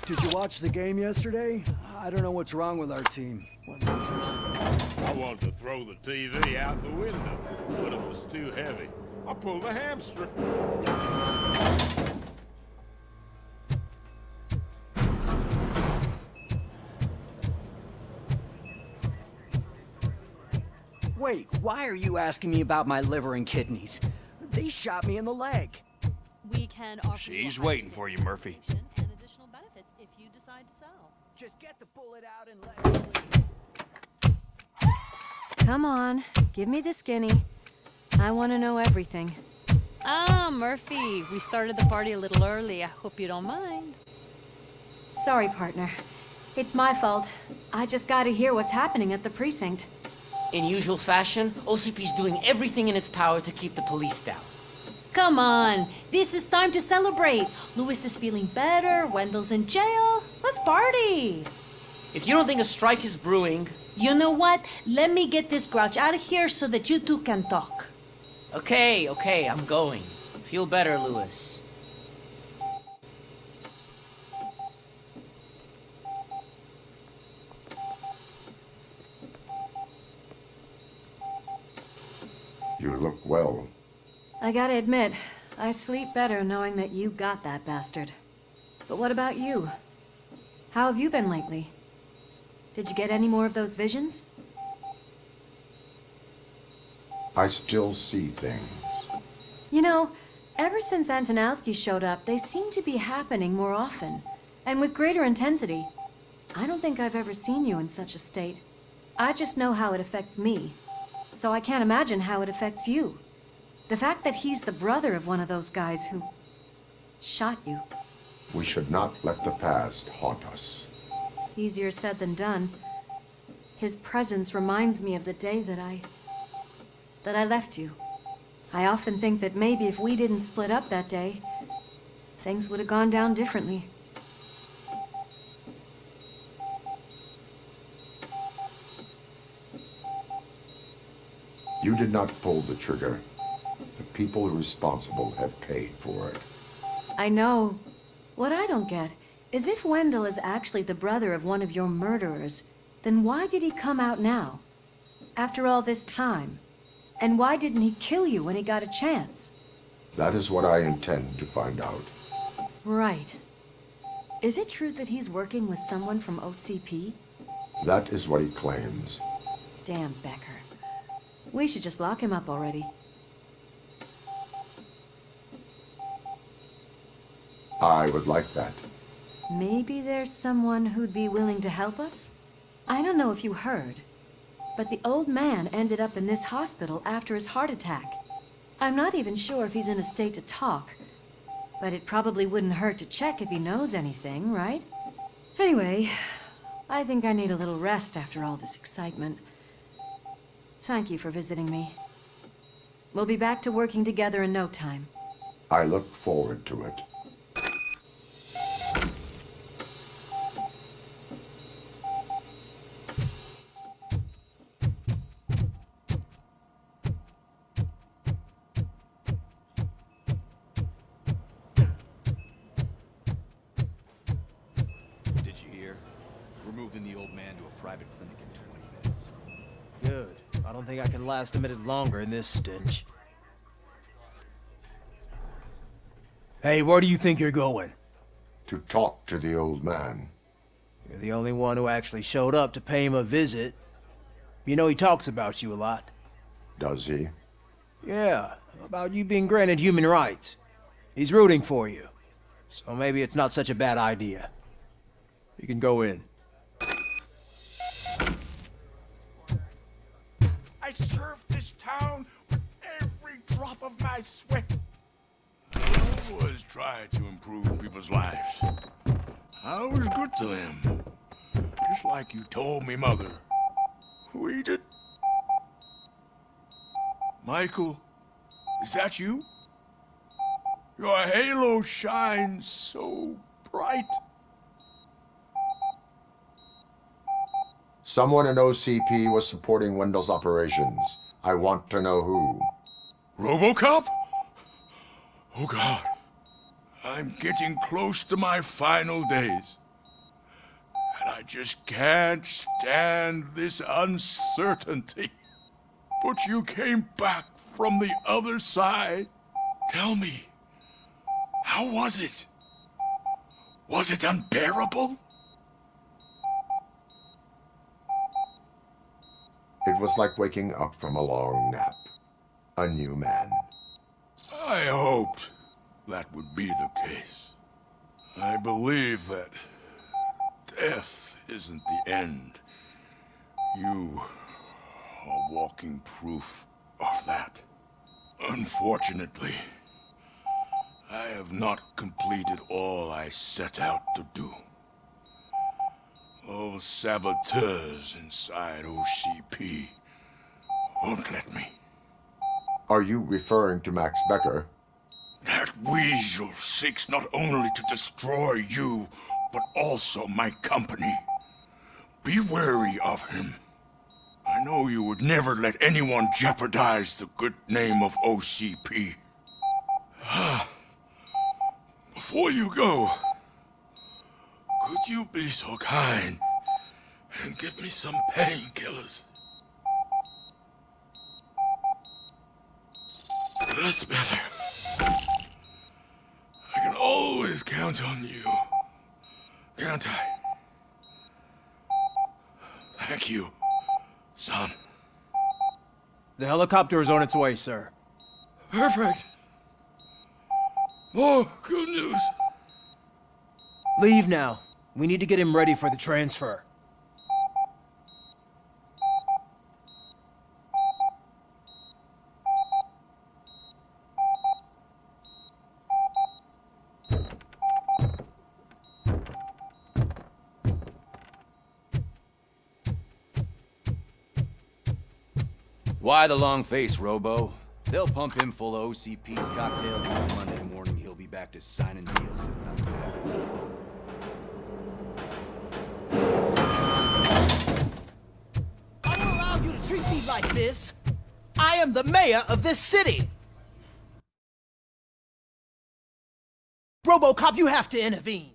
Did you watch the game yesterday? I don't know what's wrong with our team.
I wanted to throw the TV out the window, but it was too heavy. I pulled a hamstring.
Wait, why are you asking me about my liver and kidneys? They shot me in the leg.
We can offer
She's waiting for you, Murphy.
and additional benefits if you decide to sell.
Just get the bullet out and let
Come on, give me the skinny. I want to know everything. Ah, Murphy, we started the party a little early. I hope you don't mind.
Sorry, partner. It's my fault. I just gotta hear what's happening at the precinct.
In usual fashion, OCP's doing everything in its power to keep the police down.
Come on, this is time to celebrate. Louis is feeling better, Wendell's in jail. Let's party.
If you don't think a strike is brewing...
You know what? Let me get this grouch out of here so that you two can talk.
Okay, I'm going. Feel better, Louis.
You look well.
I gotta admit, I sleep better knowing that you got that bastard. But what about you? How have you been lately? Did you get any more of those visions?
I still see things.
You know, ever since Antonowski showed up, they seem to be happening more often, and with greater intensity. I don't think I've ever seen you in such a state. I just know how it affects me, so I can't imagine how it affects you. The fact that he's the brother of one of those guys who shot you.
We should not let the past haunt us.
Easier said than done. His presence reminds me of the day that I left you. I often think that maybe if we didn't split up that day, things would have gone down differently.
You did not pull the trigger. The people responsible have paid for it.
I know. What I don't get is if Wendell is actually the brother of one of your murderers, then why did he come out now? After all this time? And why didn't he kill you when he got a chance?
That is what I intend to find out.
Right. Is it true that he's working with someone from OCP?
That is what he claims.
Damn Becker. We should just lock him up already.
I would like that.
Maybe there's someone who'd be willing to help us? I don't know if you heard, but the old man ended up in this hospital after his heart attack. I'm not even sure if he's in a state to talk, but it probably wouldn't hurt to check if he knows anything, right? Anyway, I think I need a little rest after all this excitement. Thank you for visiting me. We'll be back to working together in no time.
I look forward to it.
Did you hear? We're moving the old man to a private clinic in 20 minutes.
Good. I don't think I can last a minute longer in this stench. Hey, where do you think you're going?
To talk to the old man.
You're the only one who actually showed up to pay him a visit. You know he talks about you a lot.
Does he?
Yeah, about you being granted human rights. He's rooting for you. So maybe it's not such a bad idea. You can go in.
I served this town with every drop of my sweat. I always tried to improve people's lives. I was good to them. Just like you told me, Mother. We did. Michael, is that you? Your halo shines so bright.
Someone in OCP was supporting Wendell's operations. I want to know who.
Robocop? Oh God. I'm getting close to my final days. I just can't stand this uncertainty. But you came back from the other side. Tell me, how was it? Was it unbearable?
It was like waking up from a long nap. A new man.
I hoped that would be the case. I believe that death isn't the end. You are walking proof of that. Unfortunately, I have not completed all I set out to do. Those saboteurs inside OCP won't let me.
Are you referring to Max Becker?
That weasel seeks not only to destroy you, but also my company. Be wary of him. I know you would never let anyone jeopardize the good name of OCP. Before you go, could you be so kind and give me some painkillers? That's better. I can always count on you, can't I? Thank you, son.
The helicopter is on its way, sir.
Perfect. More good news.
Leave now. We need to get him ready for the transfer.
Why the long face, Robo? They'll pump him full of OCP's cocktails, and by Monday morning he'll be back to signing deals sitting on the
I won't allow you to treat me like this. I am the mayor of this city. Robocop, you have to intervene.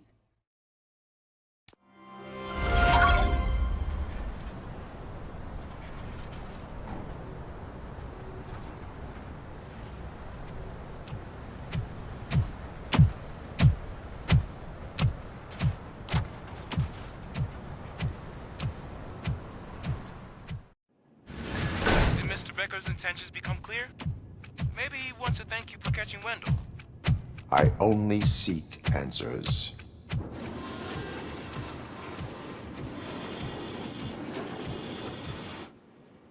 Becker's intentions become clear? Maybe he wants to thank you for catching Wendell.
I only seek answers.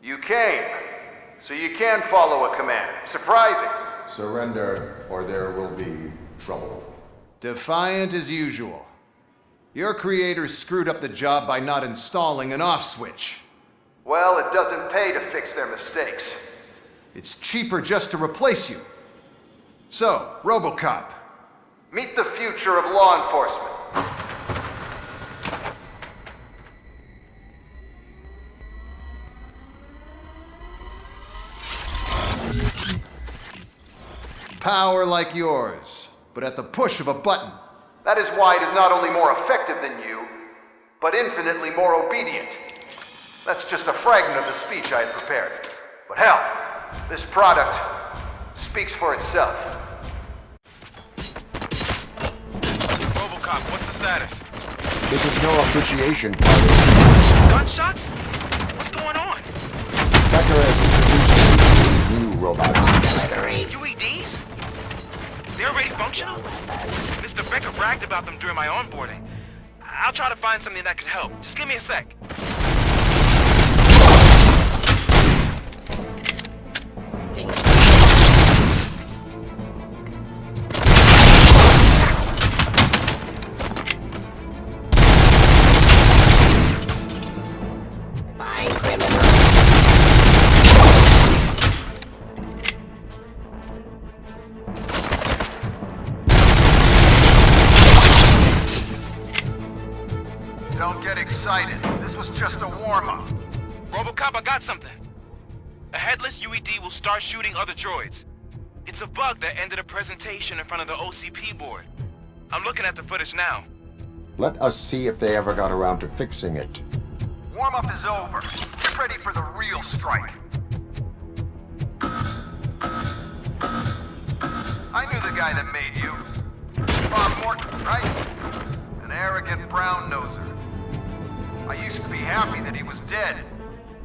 You came, so you can follow a command. Surprising.
Surrender, or there will be trouble.
Defiant as usual. Your creators screwed up the job by not installing an off switch. Well, it doesn't pay to fix their mistakes. It's cheaper just to replace you. So, Robocop, meet the future of law enforcement. Power like yours, but at the push of a button. That is why it is not only more effective than you, but infinitely more obedient. That's just a fragment of the speech I had prepared. But hell, this product speaks for itself.
Robocop, what's the status?
This is no appreciation party.
Gunshots? What's going on?
Becker has introduced new robots.
UEDs? They're already functional? Mr. Becker bragged about them during my onboarding. I'll try to find something that could help. Just give me a sec.
Don't get excited. This was just a warm-up.
Robocop, I got something. A headless UED will start shooting other droids. It's a bug that ended a presentation in front of the OCP board. I'm looking at the footage now.
Let us see if they ever got around to fixing it.
Warm-up is over. Get ready for the real strike. I knew the guy that made you. Bob Morton, right? An arrogant brown-noser. I used to be happy that he was dead.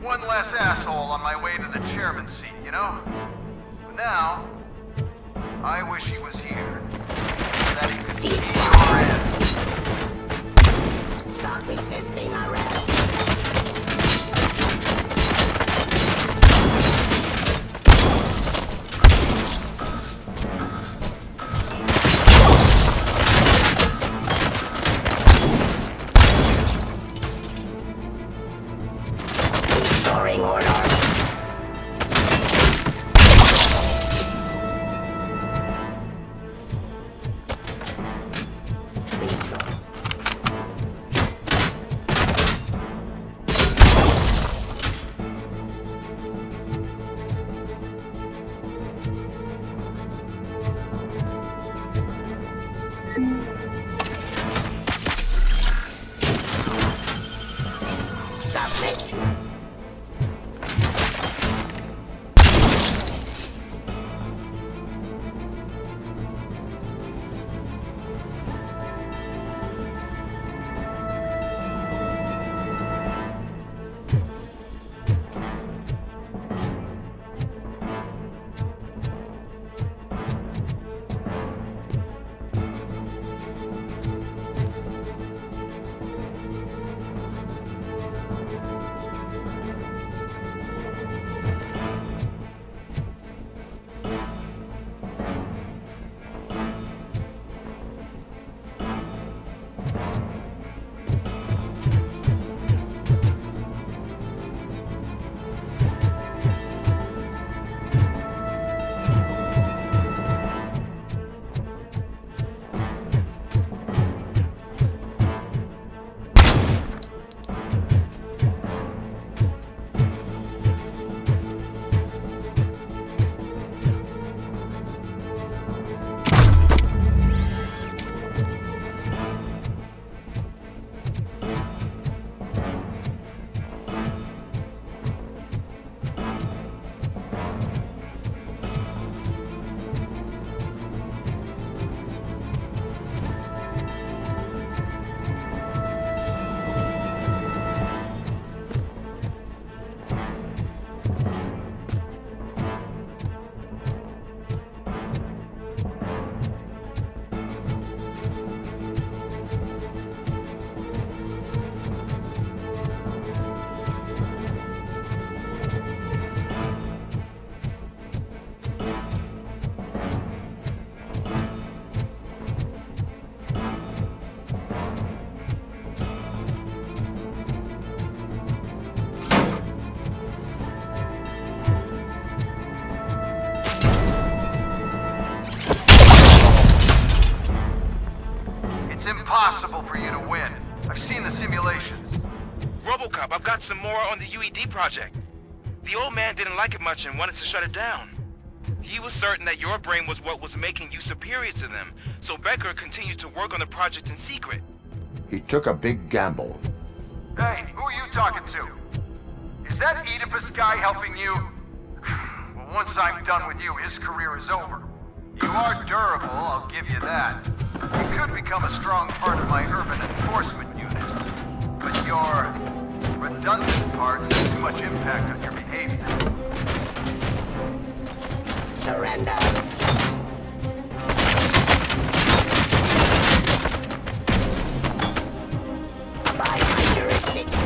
One less asshole on my way to the chairman's seat, you know? But now, I wish he was here. So that he could see your end.
Stop resisting arrest. Restoring order.
Impossible for you to win. I've seen the simulations.
Robocop, I've got some more on the UED project. The old man didn't like it much and wanted to shut it down. He was certain that your brain was what was making you superior to them, so Becker continued to work on the project in secret.
He took a big gamble.
Hey, who are you talking to? Is that Oedipus guy helping you? Well, once I'm done with you, his career is over. You are durable, I'll give you that. You could become a strong part of my urban enforcement unit. But your redundant parts have too much impact on your behavior.
Surrender. By my jurisdiction.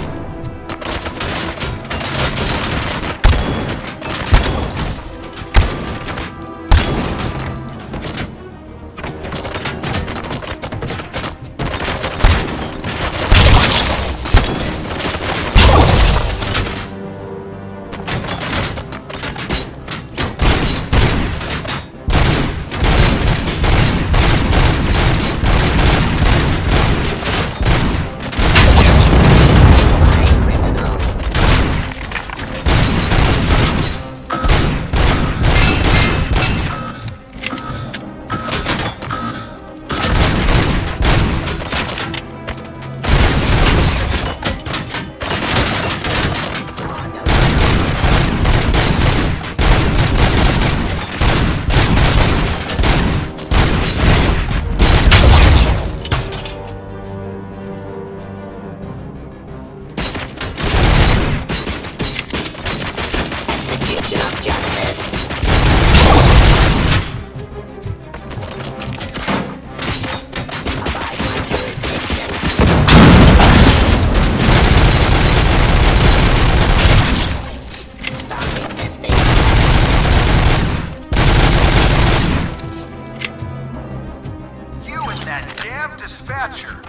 damn dispatcher.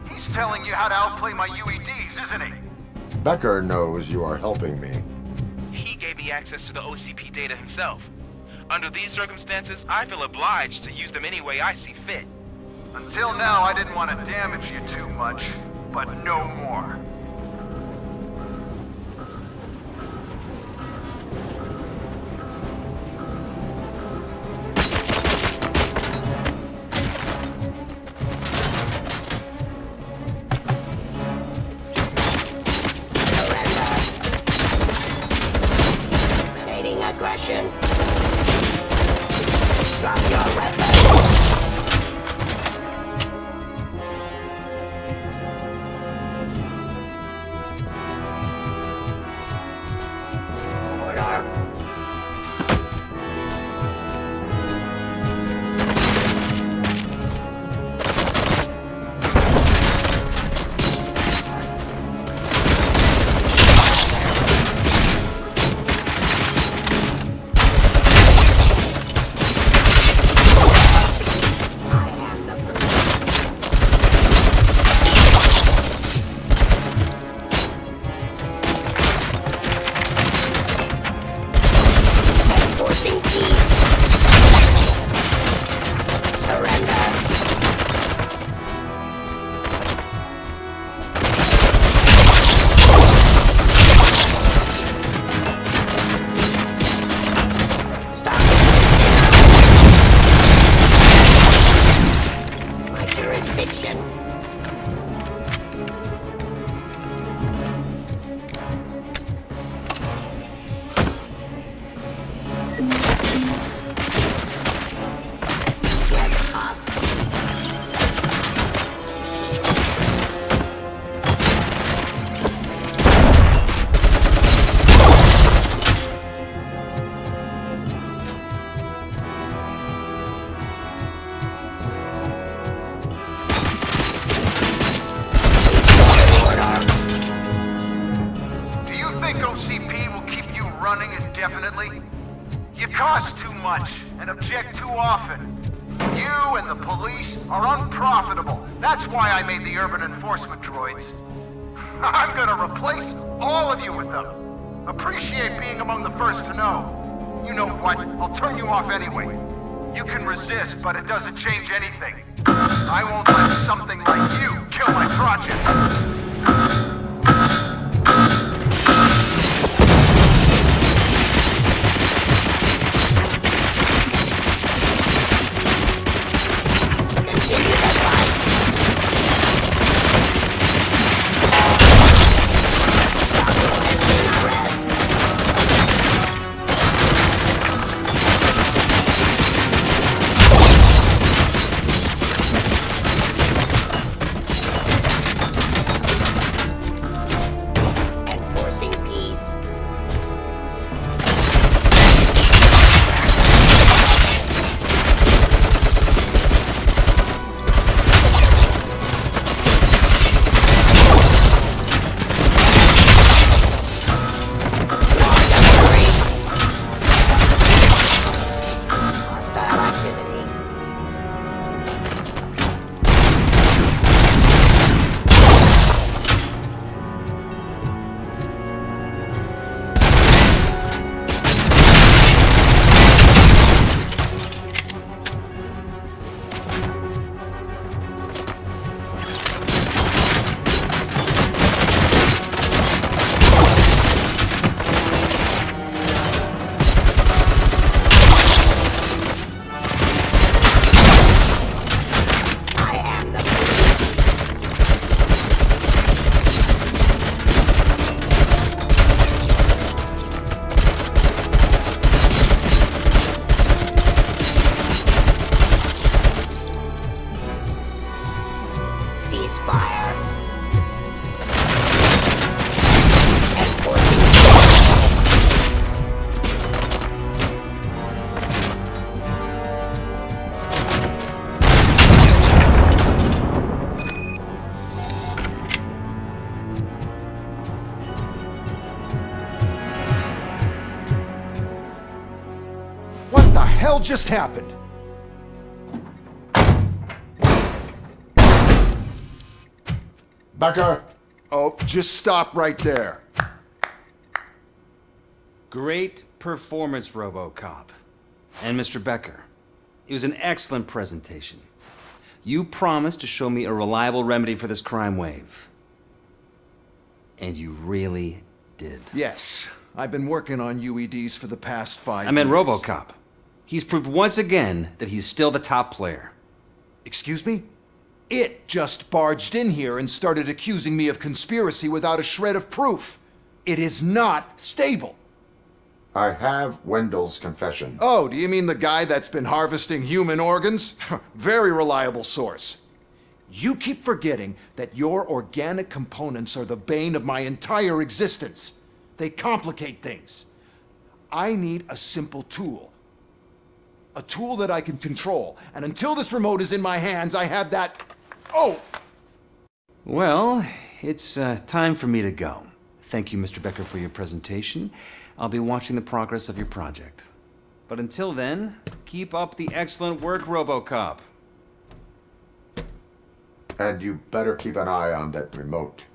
He's telling you how to outplay my UEDs, isn't he?
Becker knows you are helping me.
He gave me access to the OCP data himself. Under these circumstances, I feel obliged to use them any way I see fit.
Until now, I didn't want to damage you too much, but no more.
Aggression. Drop your weapon.
indefinitely? You cost too much and object too often. You and the police are unprofitable. That's why I made the urban enforcement droids. I'm gonna replace all of you with them. Appreciate being among the first to know. You know what? I'll turn you off anyway. You can resist, but it doesn't change anything. I won't let something like you kill my project. What the hell just happened?
Becker!
Oh, just stop right there.
Great performance, Robocop. And Mr. Becker, it was an excellent presentation. You promised to show me a reliable remedy for this crime wave. And you really did.
Yes, I've been working on UEDs for the past 5 years.
I meant Robocop. He's proved once again that he's still the top player.
Excuse me? It just barged in here and started accusing me of conspiracy without a shred of proof. It is not stable.
I have Wendell's confession.
Oh, do you mean the guy that's been harvesting human organs? Very reliable source. You keep forgetting that your organic components are the bane of my entire existence. They complicate things. I need a simple tool. A tool that I can control. And until this remote is in my hands, I have that... Oh!
Well, it's time for me to go. Thank you, Mr. Becker, for your presentation. I'll be watching the progress of your project. But until then, keep up the excellent work, Robocop.
And you better keep an eye on that remote.